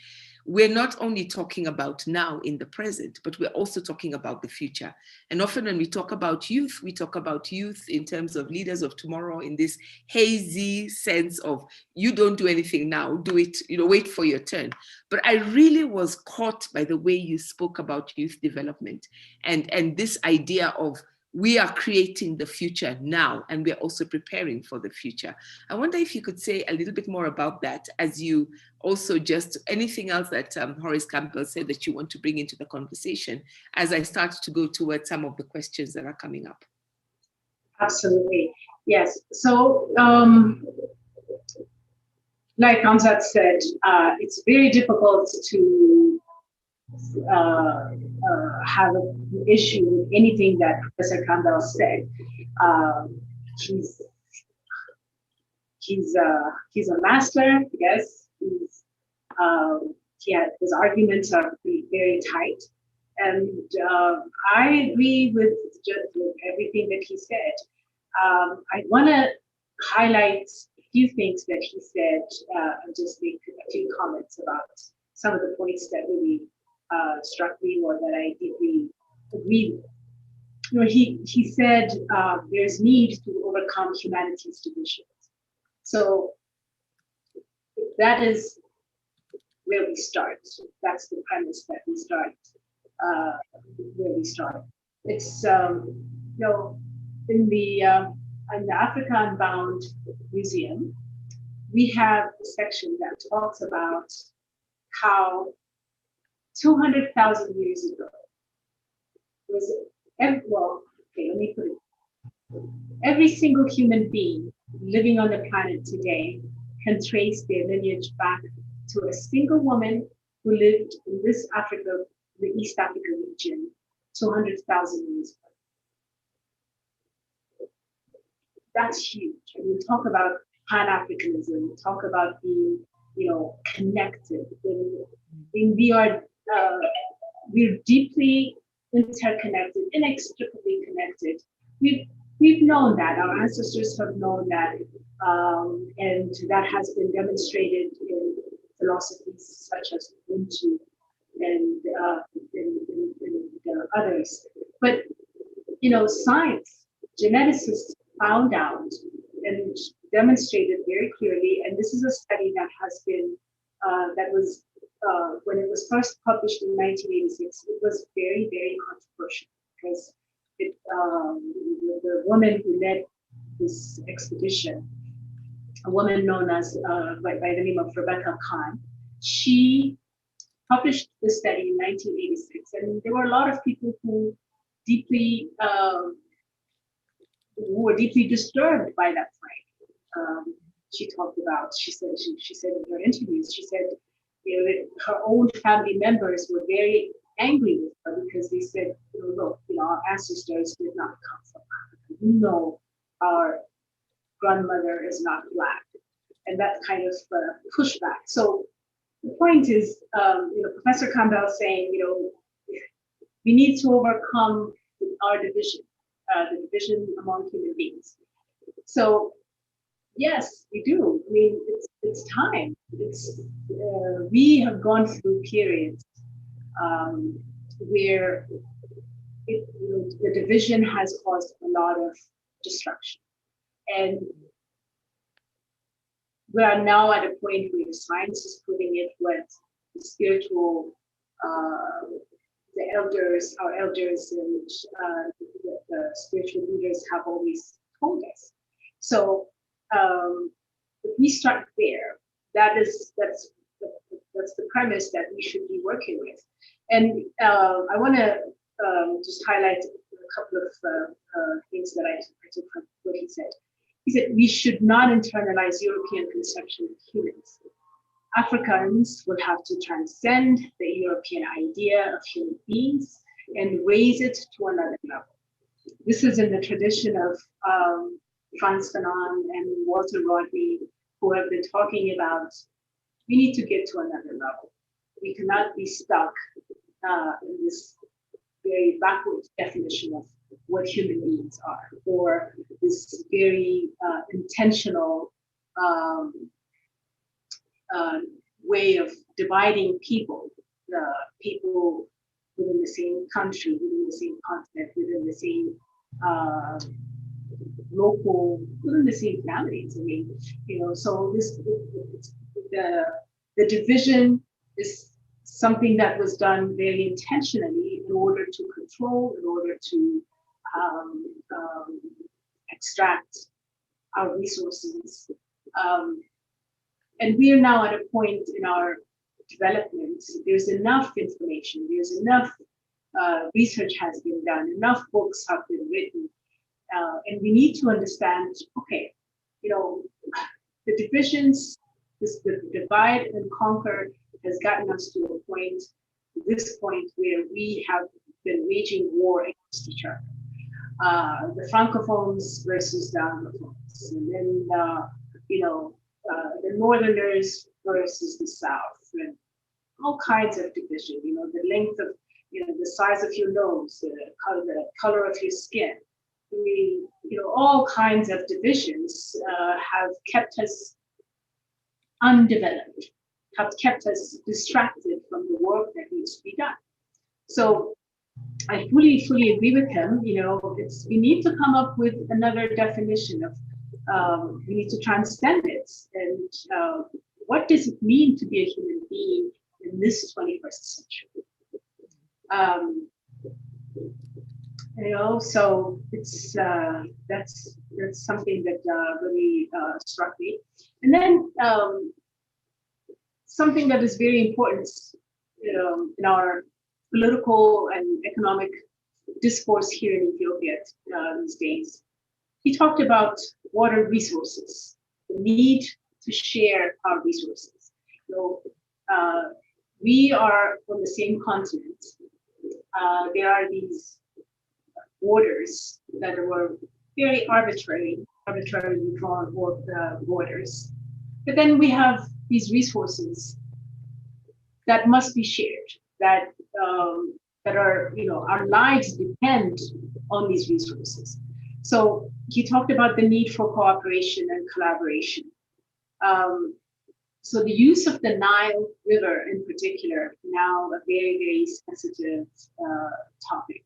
we're not only talking about now in the present, but we're also talking about the future. And often when we talk about youth, we talk about youth in terms of leaders of tomorrow, in this hazy sense of, you don't do anything now, do it, wait for your turn. But I really was caught by the way you spoke about youth development and this idea of, we are creating the future now, and we're also preparing for the future. I wonder if you could say a little bit more about that, as you also just anything else that Horace Campbell said that you want to bring into the conversation as I start to go towards some of the questions that are coming up. Absolutely, yes. So, like Hamzat said, it's very difficult to have an issue with anything that Professor Campbell said. He's a master, yes. His arguments are very tight, And I agree with everything that he said. I want to highlight a few things that he said and just make a few comments about some of the points that really struck me or that I deeply agree with. You know, he said there's need to overcome humanity's divisions. So that is where we start. That's the premise that we start. Where we start. It's you know, in the Africa Unbound Museum, we have a section that talks about how 200,000 years ago was well, okay, let me put it. Every single human being living on the planet today can trace their lineage back to a single woman who lived in this Africa, the East Africa region, 200,000 years ago. That's huge. And we talk about Pan-Africanism, talk about being, you know, connected. And we're deeply interconnected, inextricably connected. We've known that. Our ancestors have known that, and that has been demonstrated in philosophies such as Ubuntu and others. But you know, science, geneticists found out and demonstrated very clearly, and this is a study that has been that was when it was first published in 1986, it was very, very controversial because the woman who led this expedition, a woman known as by the name of Rebecca Khan, she published the study in 1986, and there were a lot of people who were deeply disturbed by that finding. She talked about, she said in her interviews, she said, you know, that her own family members were very angry with her because they said, you know, look, you know, our ancestors did not come from Africa. You know, our grandmother is not Black, and that kind of pushback. So the point is, you know, Professor Campbell saying, you know, we need to overcome our division, the division among human beings. So yes, we do. I mean, it's time. We have gone through periods where you know, the division has caused a lot of destruction, and we are now at a point where science is putting it what the spiritual, the elders, our elders, and the spiritual leaders have always told us. So if we start there, that's the premise that we should be working with. And I want to just highlight a couple of things that I took from what he said. He said we should not internalize European conception of humans. Africans will have to transcend the European idea of human beings and raise it to another level. This is in the tradition of Frantz Fanon and Walter Rodney, who have been talking about we need to get to another level. We cannot be stuck in this very backwards definition of what human beings are, or this very intentional way of dividing people within the same country, within the same continent, within the same within the same families. I mean, you know, so the division is something that was done very intentionally in order to control, in order to extract our resources. And we are now at a point in our development, there's enough information, there's enough research has been done, enough books have been written, and we need to understand, okay, you know, the divisions, the divide and conquer has gotten us to this point where we have been waging war against each other. The Francophones versus the Anglophones, and then, you know, the Northerners versus the South, and all kinds of division, you know, the length of, the size of your nose, the color of your skin. All kinds of divisions have kept us undeveloped, have kept us distracted from the work that needs to be done. So I fully agree with him. We need to come up with another definition of, we need to transcend it. And what does it mean to be a human being in this 21st century? So it's that's something that really struck me. And then something that is very important, in our political and economic discourse here in Ethiopia these days. He talked about water resources, the need to share our resources. We are on the same continent. There are these borders that were very arbitrarily drawn borders. But then we have these resources that must be shared, that are, our lives depend on these resources. So he talked about the need for cooperation and collaboration. So the use of the Nile River in particular, now a very, very sensitive topic.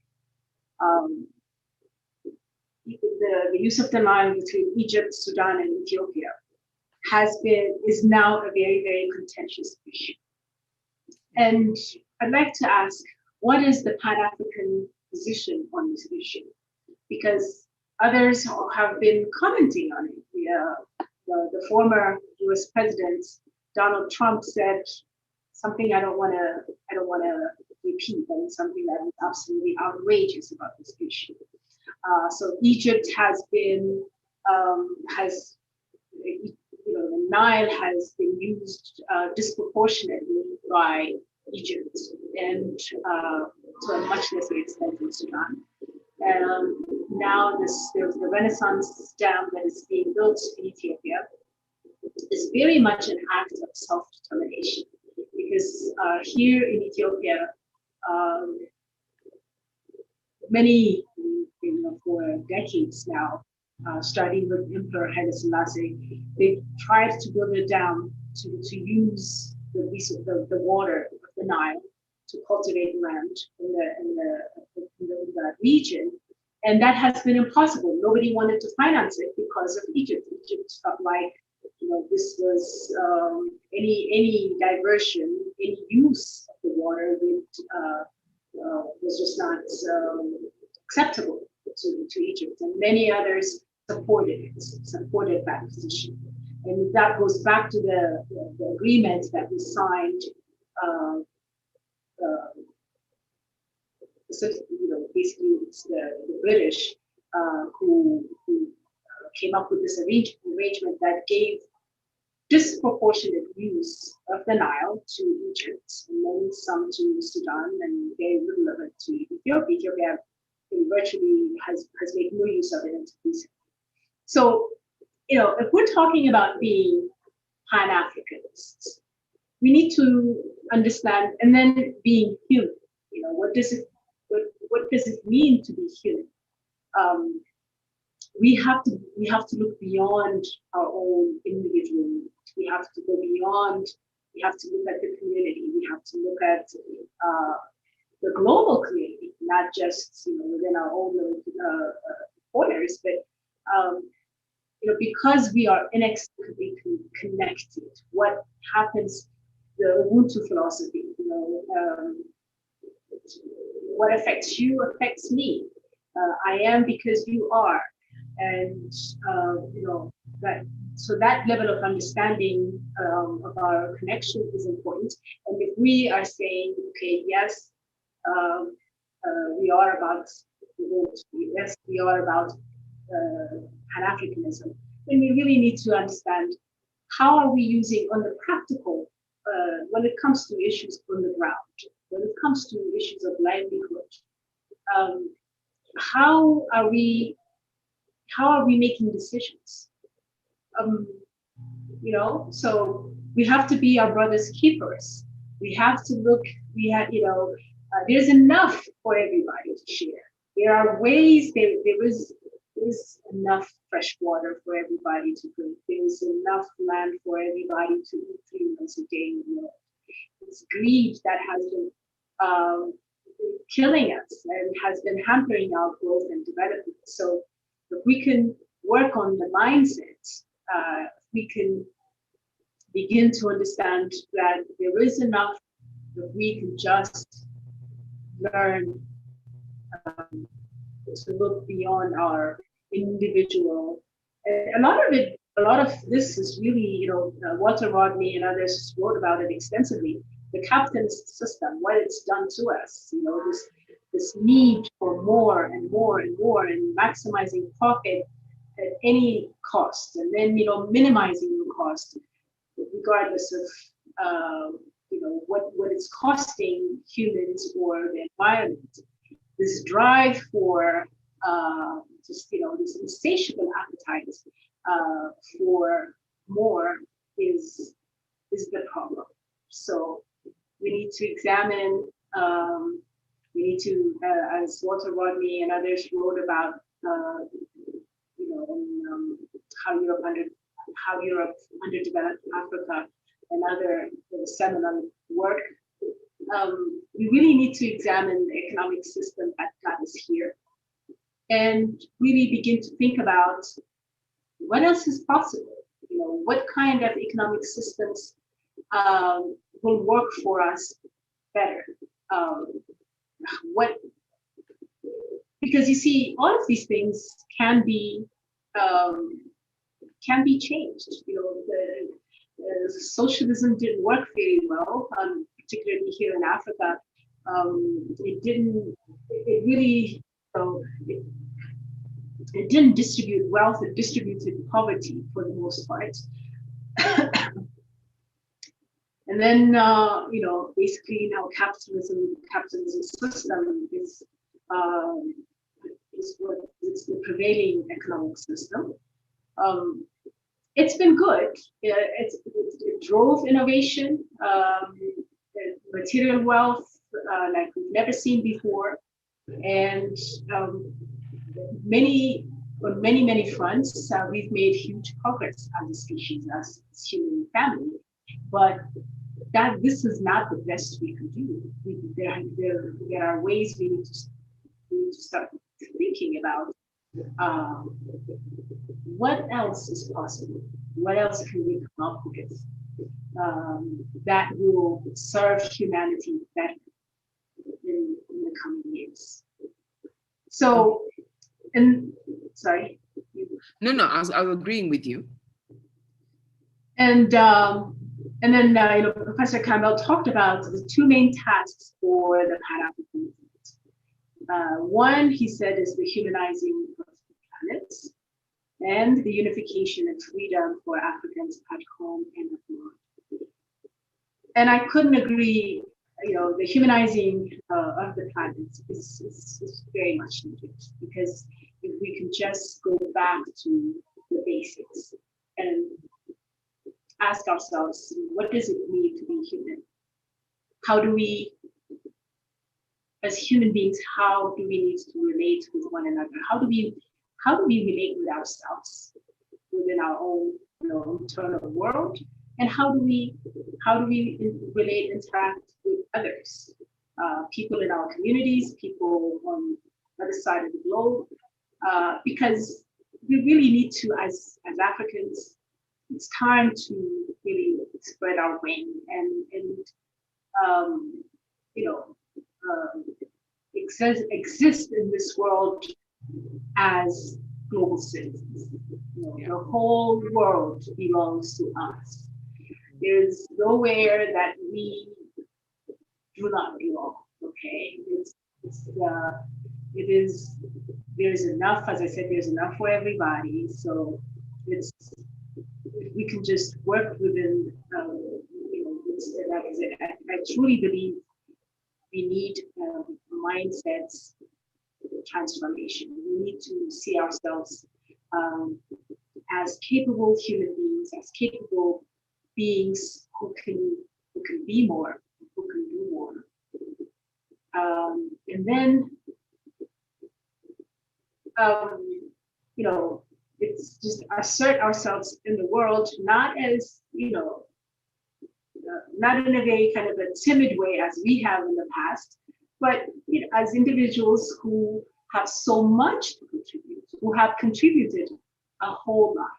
The use of the Nile between Egypt, Sudan, and Ethiopia is now a very, very contentious issue. And I'd like to ask, what is the Pan-African position on this issue? Because others have been commenting on it. The former U.S. President Donald Trump said something I don't want to repeat, but something that is absolutely outrageous about this issue. So Egypt has been the Nile has been used disproportionately by Egypt and to a much lesser extent in Sudan. Now there's the Renaissance Dam that is being built in Ethiopia is very much an act of self-determination, because here in Ethiopia, many, for decades now, starting with Emperor Haile Selassie, they tried to build a dam to use the water of the Nile to cultivate land in that region. And that has been impossible. Nobody wanted to finance it because of Egypt. Egypt felt like, this was any diversion, any use of the water was just not acceptable to Egypt. And many others supported that position. And that goes back to the agreement that was signed. Basically, it's the British who came up with this arrangement that gave disproportionate use of the Nile to Egypt, and then some to Sudan, and very little of it to Ethiopia. Ethiopia virtually has made no use of it until recently. So, if we're talking about being Pan-Africanists, we need to understand, and then being human. What does it mean to be human? We have to look beyond our own individual needs. We have to go beyond. We have to look at the community. We have to look at the global community, not just within our own borders, but because we are inextricably connected. What happens? The Ubuntu philosophy. What affects you affects me. I am because you are, and that level of understanding of our connection is important. And if we are saying, okay, yes, we are about yes, we are about Pan-Africanism, then we really need to understand how are we using on the practical when it comes to issues on the ground. When it comes to issues of livelihood, how are we making decisions? So we have to be our brother's keepers. We have to look. there's enough for everybody to share. There are ways, there is enough fresh water for everybody to drink. There is enough land for everybody to eat 3 meals a day. It's greed that has been killing us and has been hampering our growth and development. So if we can work on the mindset, we can begin to understand that there is enough, that we can just learn to look beyond our individual. And a lot of this is really, Walter Rodney and others wrote about it extensively. The capitalist system, what it's done to us, this need for more and more and more, and maximizing profit at any cost, and then minimizing the cost, regardless of what it's costing humans or the environment. This drive for this insatiable appetite for more is the problem. So we need to examine. We need to, as Walter Rodney and others wrote about, how Europe underdeveloped Africa and other seminal work. We really need to examine the economic system that got us here and really begin to think about what else is possible. What kind of economic systems will work for us better. Because you see, all of these things can be changed. Socialism didn't work very well, particularly here in Africa. It didn't distribute wealth, it distributed poverty for the most part. And then, basically now capitalism system is the prevailing economic system. It's been good. It drove innovation, material wealth like we've never seen before, and on many fronts, we've made huge progress as a species, as human family. But this is not the best we could do. There are ways we need to start thinking about what else is possible. What else can we come up with that will serve humanity better in the coming years? So, sorry. No, I was agreeing with you. And then Professor Campbell talked about the two main tasks for the Pan-Africanism. One, he said, is the humanizing of the planet, and the unification and freedom for Africans at home and abroad. And I couldn't agree. The humanizing of the planet is very much needed, because if we can just go back to the basics and ask ourselves, what does it mean to be human? How do we, as human beings, how do we need to relate with one another? How do we relate with ourselves within our own internal world? And how do we relate, interact with others? People in our communities, people on the other side of the globe, because we really need to, as Africans, it's time to really spread our wing and exist in this world as global citizens. The whole world belongs to us. There's nowhere that we do not belong. Okay, there's enough. As I said, there's enough for everybody. So if we can just work within, I truly believe we need mindset transformation. We need to see ourselves as capable human beings, as capable beings who can be more, who can do more. And then, you know, it's just assert ourselves in the world, not as, not in a very kind of a timid way as we have in the past, but as individuals who have so much to contribute, who have contributed a whole lot.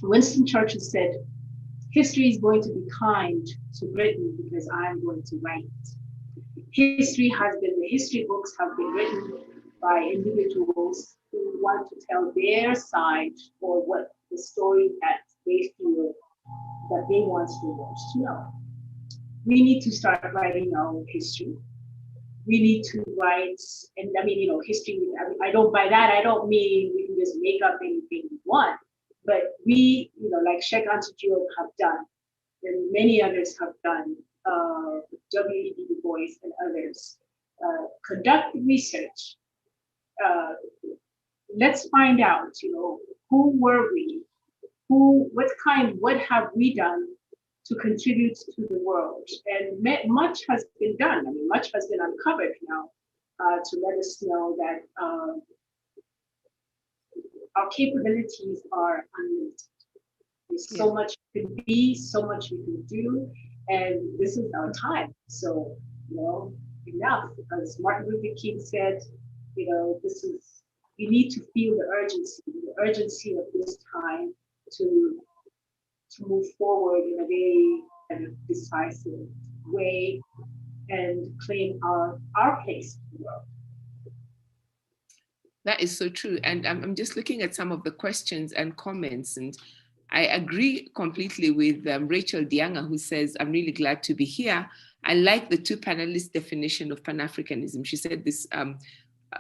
Winston Churchill said, history is going to be kind to Britain because I'm going to write. The history books have been written by individuals who want to tell their side or what the story that they feel that they want the world to know. We need to start writing our own history. We need to write, and I mean, history, I don't, by that, I don't mean we can just make up anything we want, but we, like Shackles have done, and many others have done, W.E.B. Du Bois and others, conduct research. Let's find out, who were we? What have we done to contribute to the world? And much has been done. I mean, much has been uncovered now to let us know that our capabilities are unlimited. There's so much we can be, so much we can do, and this is our time. So, enough. As Martin Luther King said, we need to feel the urgency of this time to move forward in a very kind of decisive way and claim our place in the world. That is so true. And I'm just looking at some of the questions and comments, and I agree completely with Rachel Dianga, who says, I'm really glad to be here. I like the two panelists' definition of Pan-Africanism. She said this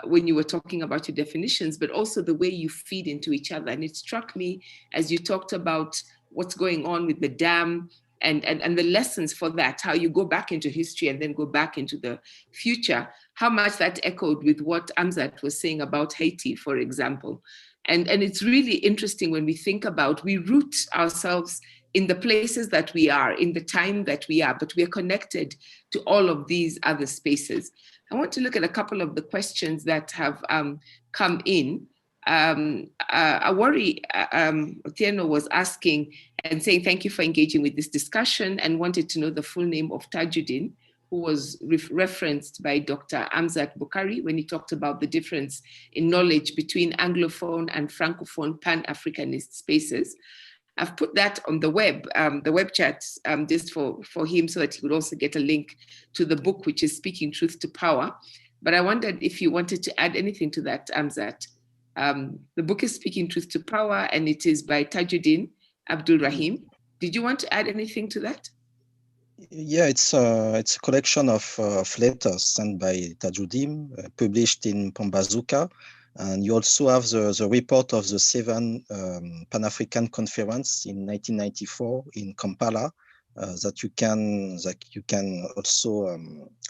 when you were talking about your definitions, but also the way you feed into each other. And it struck me as you talked about what's going on with the dam and the lessons for that, how you go back into history and then go back into the future, how much that echoed with what Amzat was saying about Haiti, for example. And it's really interesting when we think about, we root ourselves in the places that we are, in the time that we are, but we are connected to all of these other spaces. I want to look at a couple of the questions that have come in. Awori Otieno was asking and saying, thank you for engaging with this discussion, and wanted to know the full name of Tajuddin, who was referenced by Dr. Amzat Boukari when he talked about the difference in knowledge between Anglophone and Francophone Pan-Africanist spaces. I've put that on the web chat, just for him, so that he would also get a link to the book, which is Speaking Truth to Power. But I wondered if you wanted to add anything to that, Amzat. The book is Speaking Truth to Power, and it is by Tajuddin Abdul Rahim. Did you want to add anything to that? Yeah, it's a collection of letters sent by Tajuddin, published in Pambazuka. And you also have the report of the 7th Pan-African Conference in 1994 in Kampala, that you can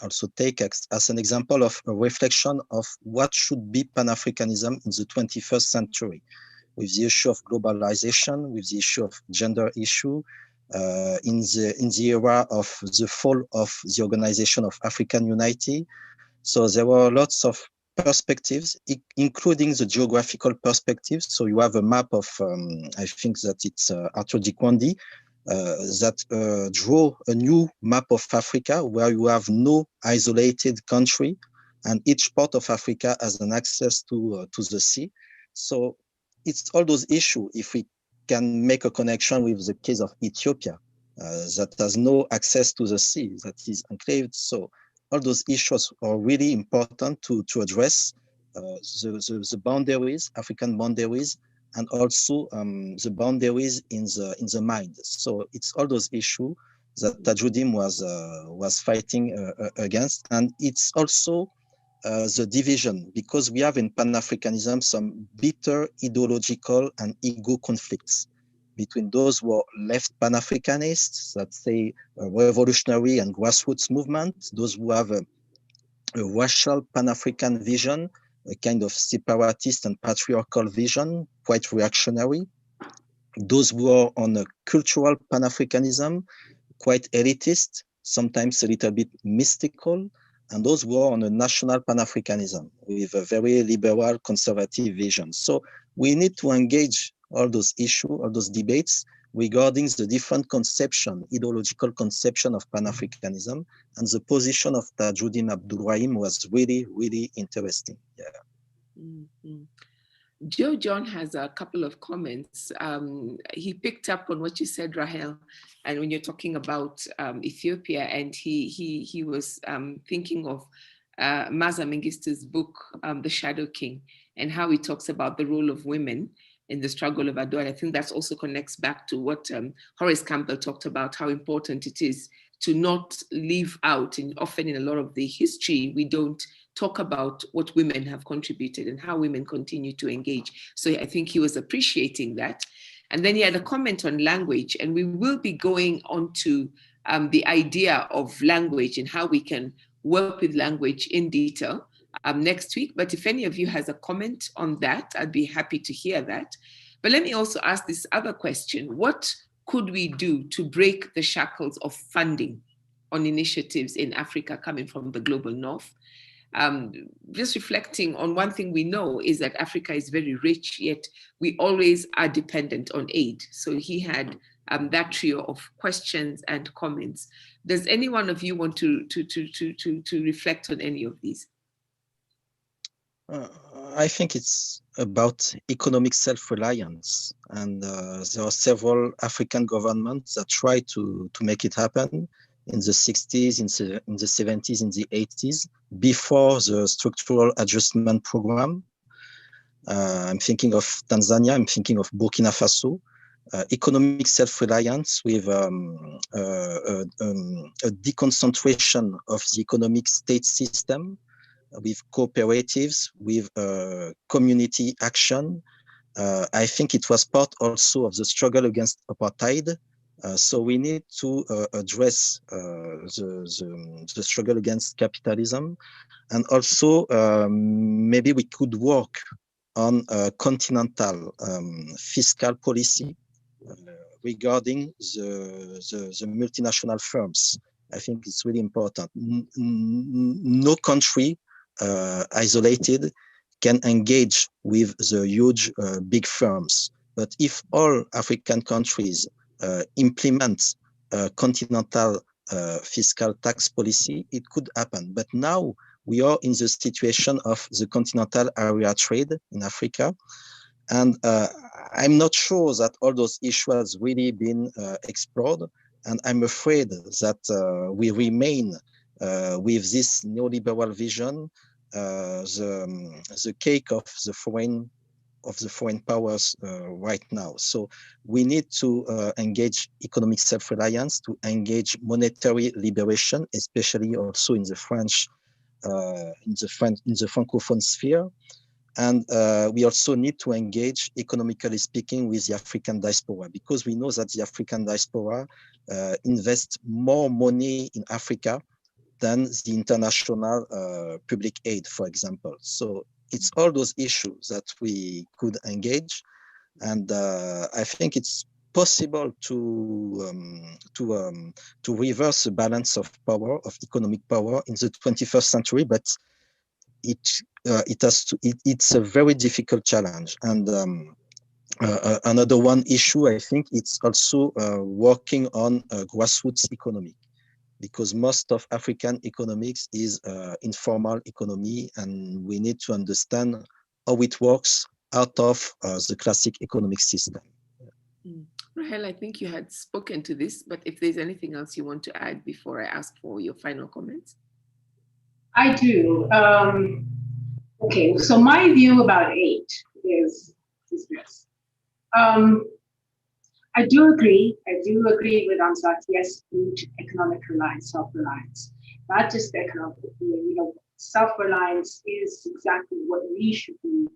also take as an example of a reflection of what should be Pan-Africanism in the 21st century, with the issue of globalization, with the issue of gender issue, in the era of the fall of the Organization of African Unity. So there were lots of perspectives, including the geographical perspectives. So you have a map of, I think that it's Arthur Dikwandi, that draw a new map of Africa where you have no isolated country, and each part of Africa has an access to the sea. So it's all those issues. If we can make a connection with the case of Ethiopia, that has no access to the sea, that is enclaved. So all those issues are really important to address, the boundaries, African boundaries, and also the boundaries in the mind. So it's all those issues that Tajuddin was fighting against, and it's also the division, because we have in Pan-Africanism some bitter ideological and ego conflicts between those who are left Pan-Africanists, that say a revolutionary and grassroots movement, those who have a racial Pan-African vision, a kind of separatist and patriarchal vision, quite reactionary, those who are on a cultural Pan-Africanism, quite elitist, sometimes a little bit mystical, and those were on a national Pan-Africanism with a very liberal conservative vision. So we need to engage all those issues, all those debates regarding the different conception, ideological conception of Pan-Africanism, and the position of Tajuddin Abdul-Rahim was really, really interesting. Yeah. Mm-hmm. Joe John has a couple of comments. He picked up on what you said, Rahel, and when you're talking about Ethiopia, and he was thinking of Maza Mengistu's book, The Shadow King, and how he talks about the role of women in the struggle of Adwa. And I think that also connects back to what Horace Campbell talked about, how important it is to not leave out, and often in a lot of the history, we don't talk about what women have contributed and how women continue to engage. So I think he was appreciating that. And then he had a comment on language, and we will be going on to the idea of language and how we can work with language in detail next week. But if any of you has a comment on that, I'd be happy to hear that. But let me also ask this other question. What could we do to break the shackles of funding on initiatives in Africa coming from the global north? Just reflecting on one thing we know is that Africa is very rich, yet we always are dependent on aid. So he had that trio of questions and comments. Does any one of you want to reflect on any of these? I think it's about economic self-reliance, and there are several African governments that try to make it happen in the 60s, in the 70s, in the 80s, before the structural adjustment program. I'm thinking of Tanzania, I'm thinking of Burkina Faso. Economic self-reliance with a deconcentration of the economic state system, with cooperatives, with community action. I think it was part also of the struggle against apartheid. So we need to address the struggle against capitalism, and also maybe we could work on continental fiscal policy regarding the multinational firms. I think it's really important. No country isolated can engage with the huge big firms. But if all African countries implement continental fiscal tax policy, it could happen. But now we are in the situation of the continental area trade in Africa. And I'm not sure that all those issues have really been explored. And I'm afraid that we remain with this neoliberal vision, the cake of the foreign powers right now. So we need to engage economic self-reliance, to engage monetary liberation, especially also in the Francophone sphere. And we also need to engage, economically speaking, with the African diaspora, because we know that the African diaspora invests more money in Africa than the international public aid, for example. So it's all those issues that we could engage. And I think it's possible to reverse the balance of power, of economic power in the 21st century, but it's a very difficult challenge. And another one issue, I think, it's also working on grassroots economy, because most of African economics is informal economy, and we need to understand how it works out of the classic economic system. Rahel, I think you had spoken to this, but if there's anything else you want to add before I ask for your final comments. I do. Okay, so my view about aid is this. I do agree with Amzat. Yes, we need economic reliance, self-reliance, not just economic. Self-reliance is exactly what we should be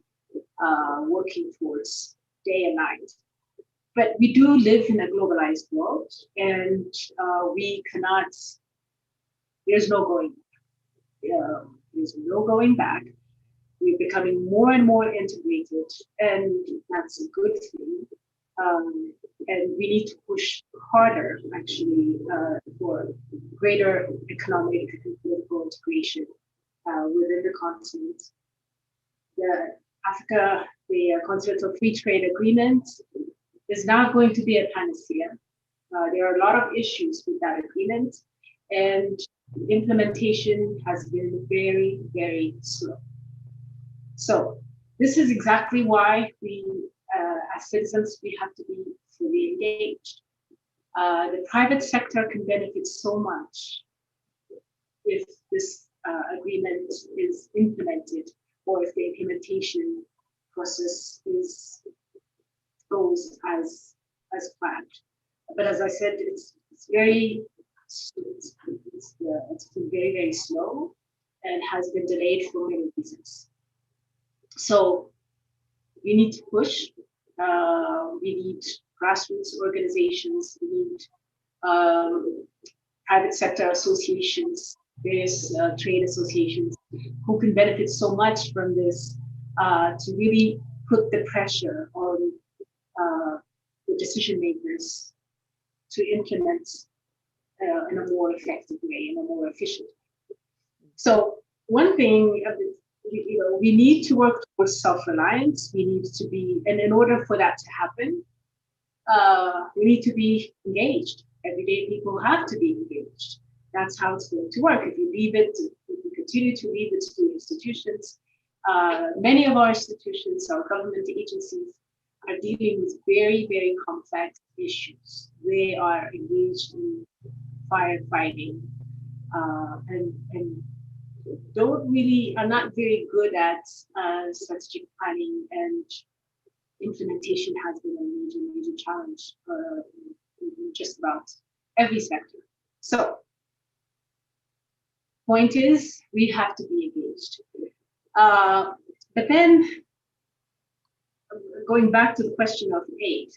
working towards day and night. But we do live in a globalized world, and we cannot. There's no going back. There's no going back. We're becoming more and more integrated, and that's a good thing. And we need to push harder, actually, for greater economic and political integration within the continent. The Continental Free Trade Agreement is not going to be a panacea. There are a lot of issues with that agreement, and implementation has been very, very slow. So this is exactly why we, as citizens, we have to be fully engaged. The private sector can benefit so much if this agreement is implemented, or if the implementation process goes as planned. But as I said, it's been very, very slow and has been delayed for many reasons. So we need to push. We need grassroots organizations. We need private sector associations, various trade associations who can benefit so much from this to really put the pressure on the decision makers to implement in a more effective way, in a more efficient way. So one thing, we need to work towards self-reliance. We need to be, and in order for that to happen, we need to be engaged. Everyday people have to be engaged. That's how it's going to work. If you leave it, if you continue to leave it to institutions, many of our institutions, our government agencies, are dealing with very, very complex issues. They are engaged in firefighting and are not very good at strategic planning, and implementation has been a major, major challenge in just about every sector. So, point is, we have to be engaged. But then, going back to the question of aid,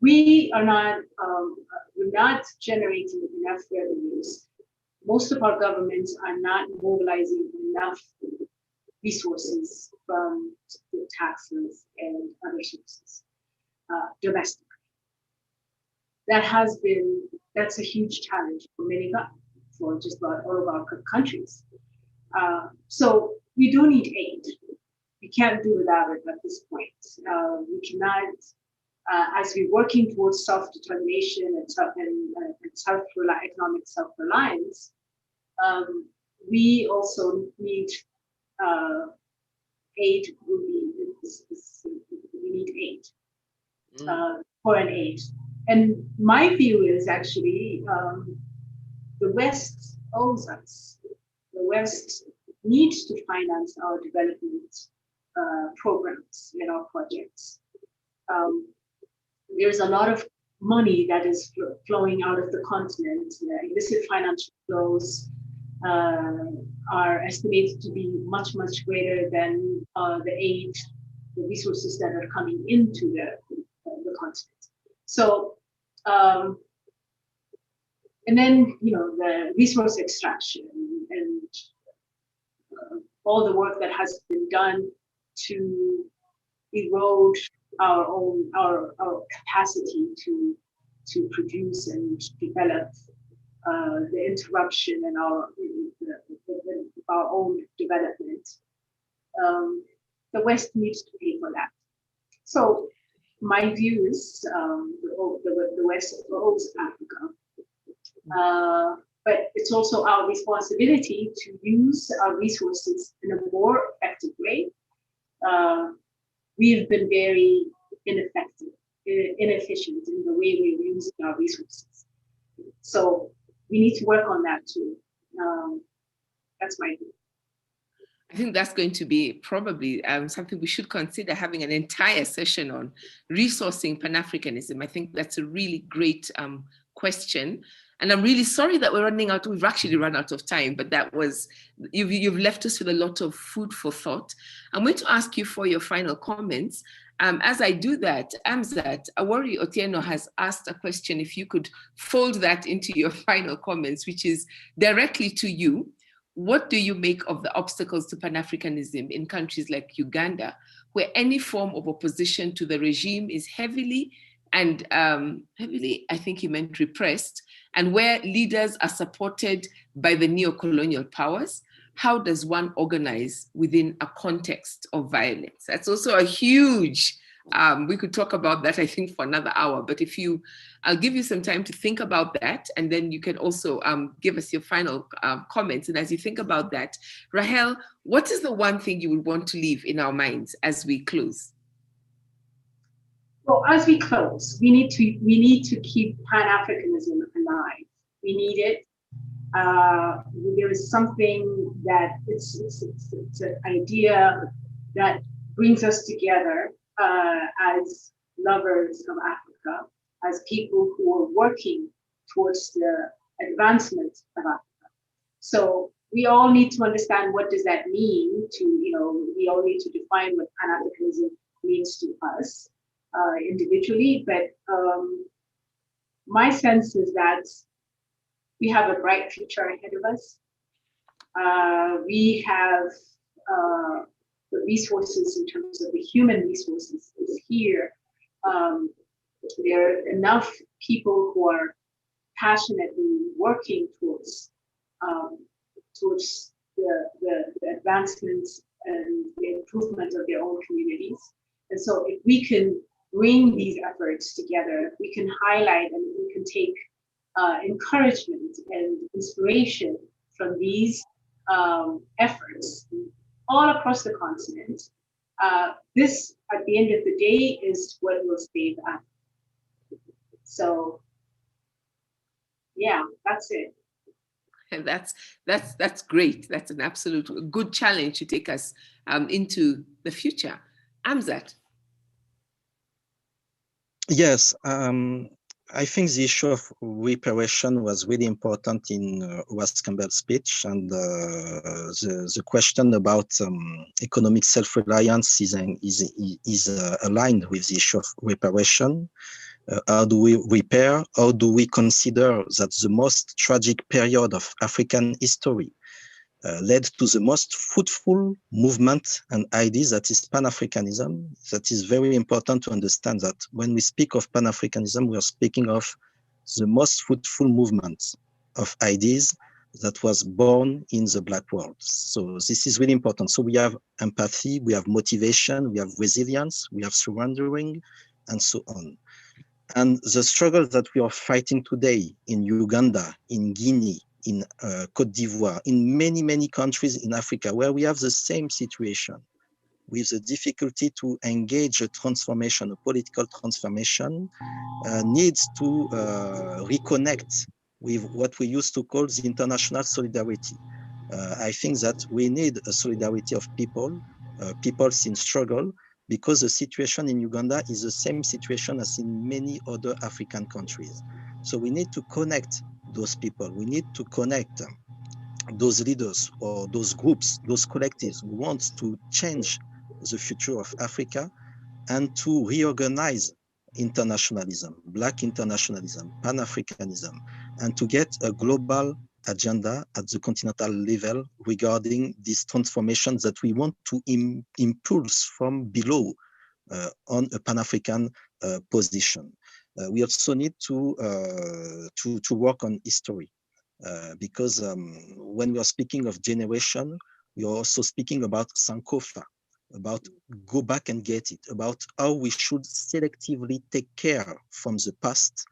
we are not, we're not generating enough revenues. Most of our governments are not mobilizing enough resources from the taxes and other sources domestically. That's a huge challenge for just about all of our countries. So we do need aid. We can't do without it at this point. We cannot, as we're working towards self-determination and economic self-reliance, we also need aid. We need aid, foreign aid. And my view is actually the West owes us. The West needs to finance our development programs and our projects. There's a lot of money that is flowing out of the continent. Illicit financial flows are estimated to be much, much greater than the aid, the resources that are coming into the continent. So, and then, the resource extraction and all the work that has been done to erode our capacity to produce and develop, the interruption in our own development. The West needs to pay for that. So my view is the West owes Africa. But it's also our responsibility to use our resources in a more effective way. We've been very inefficient in the way we're using our resources. So we need to work on that too. That's my view. I think that's going to be probably something we should consider having an entire session on, resourcing Pan-Africanism. I think that's a really great question. And I'm really sorry that we've actually run out of time, but you've left us with a lot of food for thought. I'm going to ask you for your final comments. As I do that, Amzat, Awori Otieno has asked a question, if you could fold that into your final comments, which is directly to you. What do you make of the obstacles to Pan-Africanism in countries like Uganda, where any form of opposition to the regime is heavily and heavily, I think he meant repressed, and where leaders are supported by the neo-colonial powers, how does one organize within a context of violence? That's also a huge, we could talk about that, I think, for another hour, but I'll give you some time to think about that, and then you can also give us your final comments. And as you think about that, Rahel, what is the one thing you would want to leave in our minds as we close? Well, as we close, we need to keep Pan-Africanism alive. We need it. There is something that it's an idea that brings us together as lovers of Africa, as people who are working towards the advancement of Africa. So we all need to understand, what does that mean we all need to define what Pan-Africanism means to us individually. But my sense is that we have a bright future ahead of us. We have the resources in terms of the human resources is here. There are enough people who are passionately working towards the advancements and the improvement of their own communities. And so if we can bring these efforts together, we can highlight and we can take encouragement and inspiration from these efforts all across the continent. This, at the end of the day, is what will save Africa. So, yeah, that's it. And that's great. That's an absolute good challenge to take us into the future. Amzat. Yes, I think the issue of reparation was really important in Ross Campbell's speech, and the question about economic self-reliance is aligned with the issue of reparation. How do we repair? How do we consider that the most tragic period of African history led to the most fruitful movement and ideas, that is Pan-Africanism? That is very important to understand that when we speak of Pan-Africanism, we are speaking of the most fruitful movement of ideas that was born in the Black world. So this is really important. So we have empathy, we have motivation, we have resilience, we have surrendering, and so on. And the struggle that we are fighting today in Uganda, in Guinea, in Côte d'Ivoire, in many, many countries in Africa, where we have the same situation, with the difficulty to engage a transformation, a political transformation, needs to reconnect with what we used to call the international solidarity. I think that we need a solidarity of peoples in struggle, because the situation in Uganda is the same situation as in many other African countries. So we need to connect those people. We need to connect those leaders or those groups, those collectives who want to change the future of Africa and to reorganize internationalism, Black internationalism, Pan-Africanism, and to get a global agenda at the continental level regarding these transformations that we want to impulse from below on a Pan-African position. We also need to work on history, because when we are speaking of generation, we are also speaking about Sankofa, about go back and get it, about how we should selectively take care from the past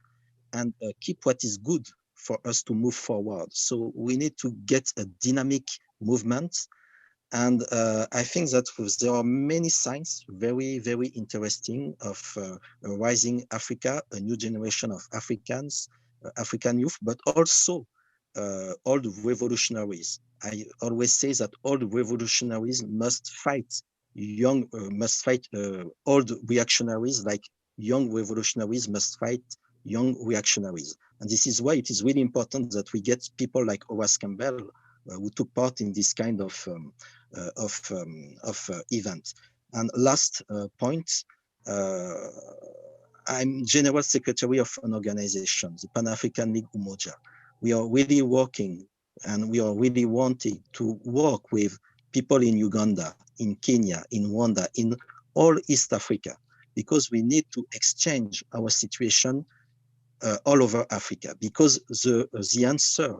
and keep what is good for us to move forward. So we need to get a dynamic movement. And I think that there are many signs, very, very interesting, of a rising Africa, a new generation of Africans, African youth, but also old revolutionaries. I always say that old revolutionaries must fight old reactionaries, like young revolutionaries must fight young reactionaries. And this is why it is really important that we get people like Horace Campbell, who took part in this kind of event. And last point, I'm General Secretary of an organization, the Pan-African League Umoja. We are really working and we are really wanting to work with people in Uganda, in Kenya, in Rwanda, in all East Africa, because we need to exchange our situation all over Africa, because the answer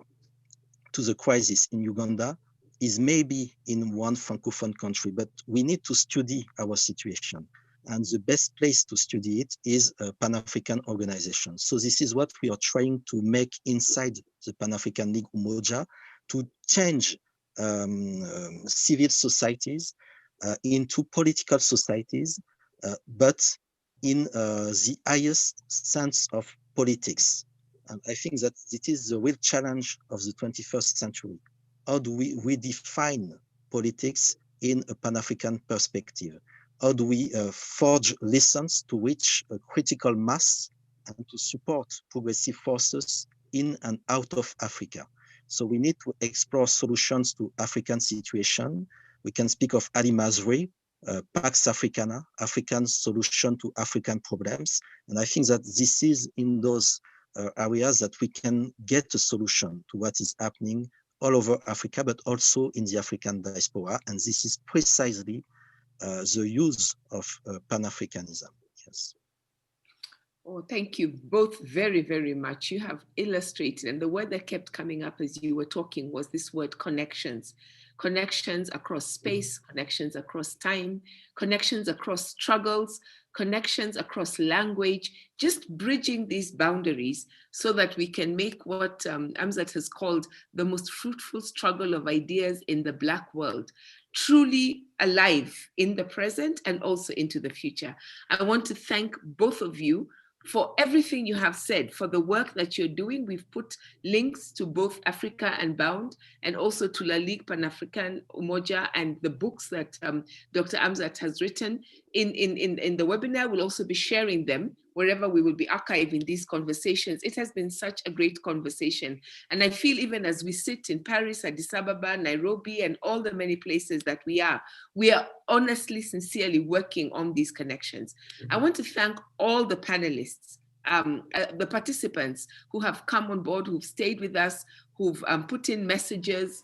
to the crisis in Uganda is maybe in one Francophone country, but we need to study our situation. And the best place to study it is a Pan-African organization. So this is what we are trying to make inside the Pan-African League Umoja, to change civil societies into political societies, but in the highest sense of politics. And I think that it is the real challenge of the 21st century. How do we redefine politics in a Pan-African perspective? How do we forge lessons to reach a critical mass and to support progressive forces in and out of Africa? So we need to explore solutions to African situation. We can speak of Ali Masri, Pax Africana, African solution to African problems. And I think that this is in those areas that we can get a solution to what is happening all over Africa, but also in the African diaspora. And this is precisely the use of Pan-Africanism. Yes. Oh, thank you both very, very much. You have illustrated, and the word that kept coming up as you were talking was this word connections. Connections across space, connections across time, connections across struggles, connections across language, just bridging these boundaries so that we can make what Amzat has called the most fruitful struggle of ideas in the Black world truly alive in the present and also into the future. I want to thank both of you for everything you have said, for the work that you're doing. We've put links to both Africa Unbound and also to La Ligue Pan-African Umoja and the books that Dr. Amzat has written in the webinar. We'll also be sharing them wherever we will be archiving these conversations. It has been such a great conversation. And I feel even as we sit in Paris, Addis Ababa, Nairobi, and all the many places that we are honestly, sincerely working on these connections. I want to thank all the panelists, the participants who have come on board, who've stayed with us, who've put in messages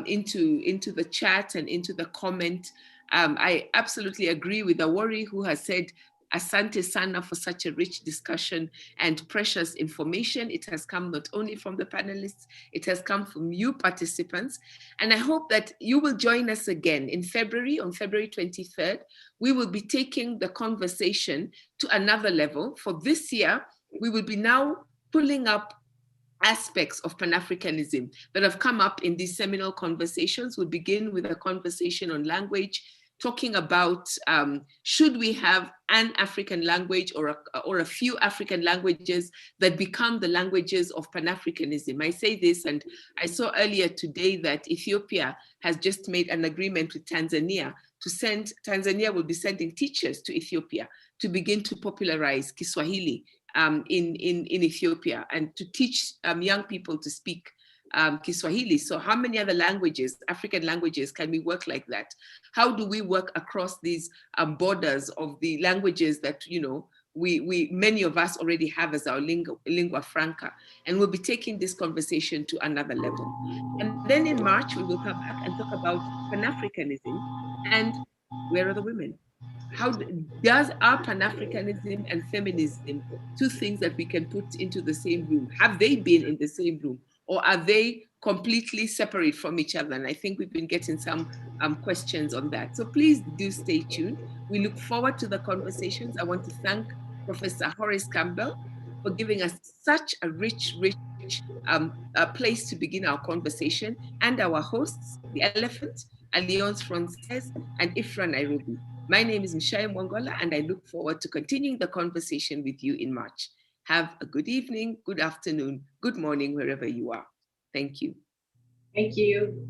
into the chat and into the comment. I absolutely agree with Awori, who has said, Asante Sana for such a rich discussion and precious information. It has come not only from the panelists, it has come from you participants. And I hope that you will join us again in February, on February 23rd. We will be taking the conversation to another level. For this year, we will be now pulling up aspects of Pan-Africanism that have come up in these seminal conversations. We'll begin with a conversation on language, talking about should we have an African language or a few African languages that become the languages of Pan-Africanism. I say this, and I saw earlier today that Ethiopia has just made an agreement with Tanzania to send, Tanzania will be sending teachers to Ethiopia to begin to popularize Kiswahili in Ethiopia and to teach young people to speak Kiswahili. So how many other languages, African languages, can we work like that? How do we work across these borders of the languages that, you know, many of us already have as our lingua franca? And we'll be taking this conversation to another level. And then in March, we will come back and talk about Pan-Africanism and where are the women? How does our Pan-Africanism and feminism, two things that we can put into the same room, have they been in the same room, or are they completely separate from each other? And I think we've been getting some questions on that. So please do stay tuned. We look forward to the conversations. I want to thank Professor Horace Campbell for giving us such a rich place to begin our conversation, and our hosts, The Elephant, Alliance Francaise, and Ifra Nairobi. My name is Mshai Mwangola, and I look forward to continuing the conversation with you in March. Have a good evening, good afternoon, good morning, wherever you are. Thank you. Thank you.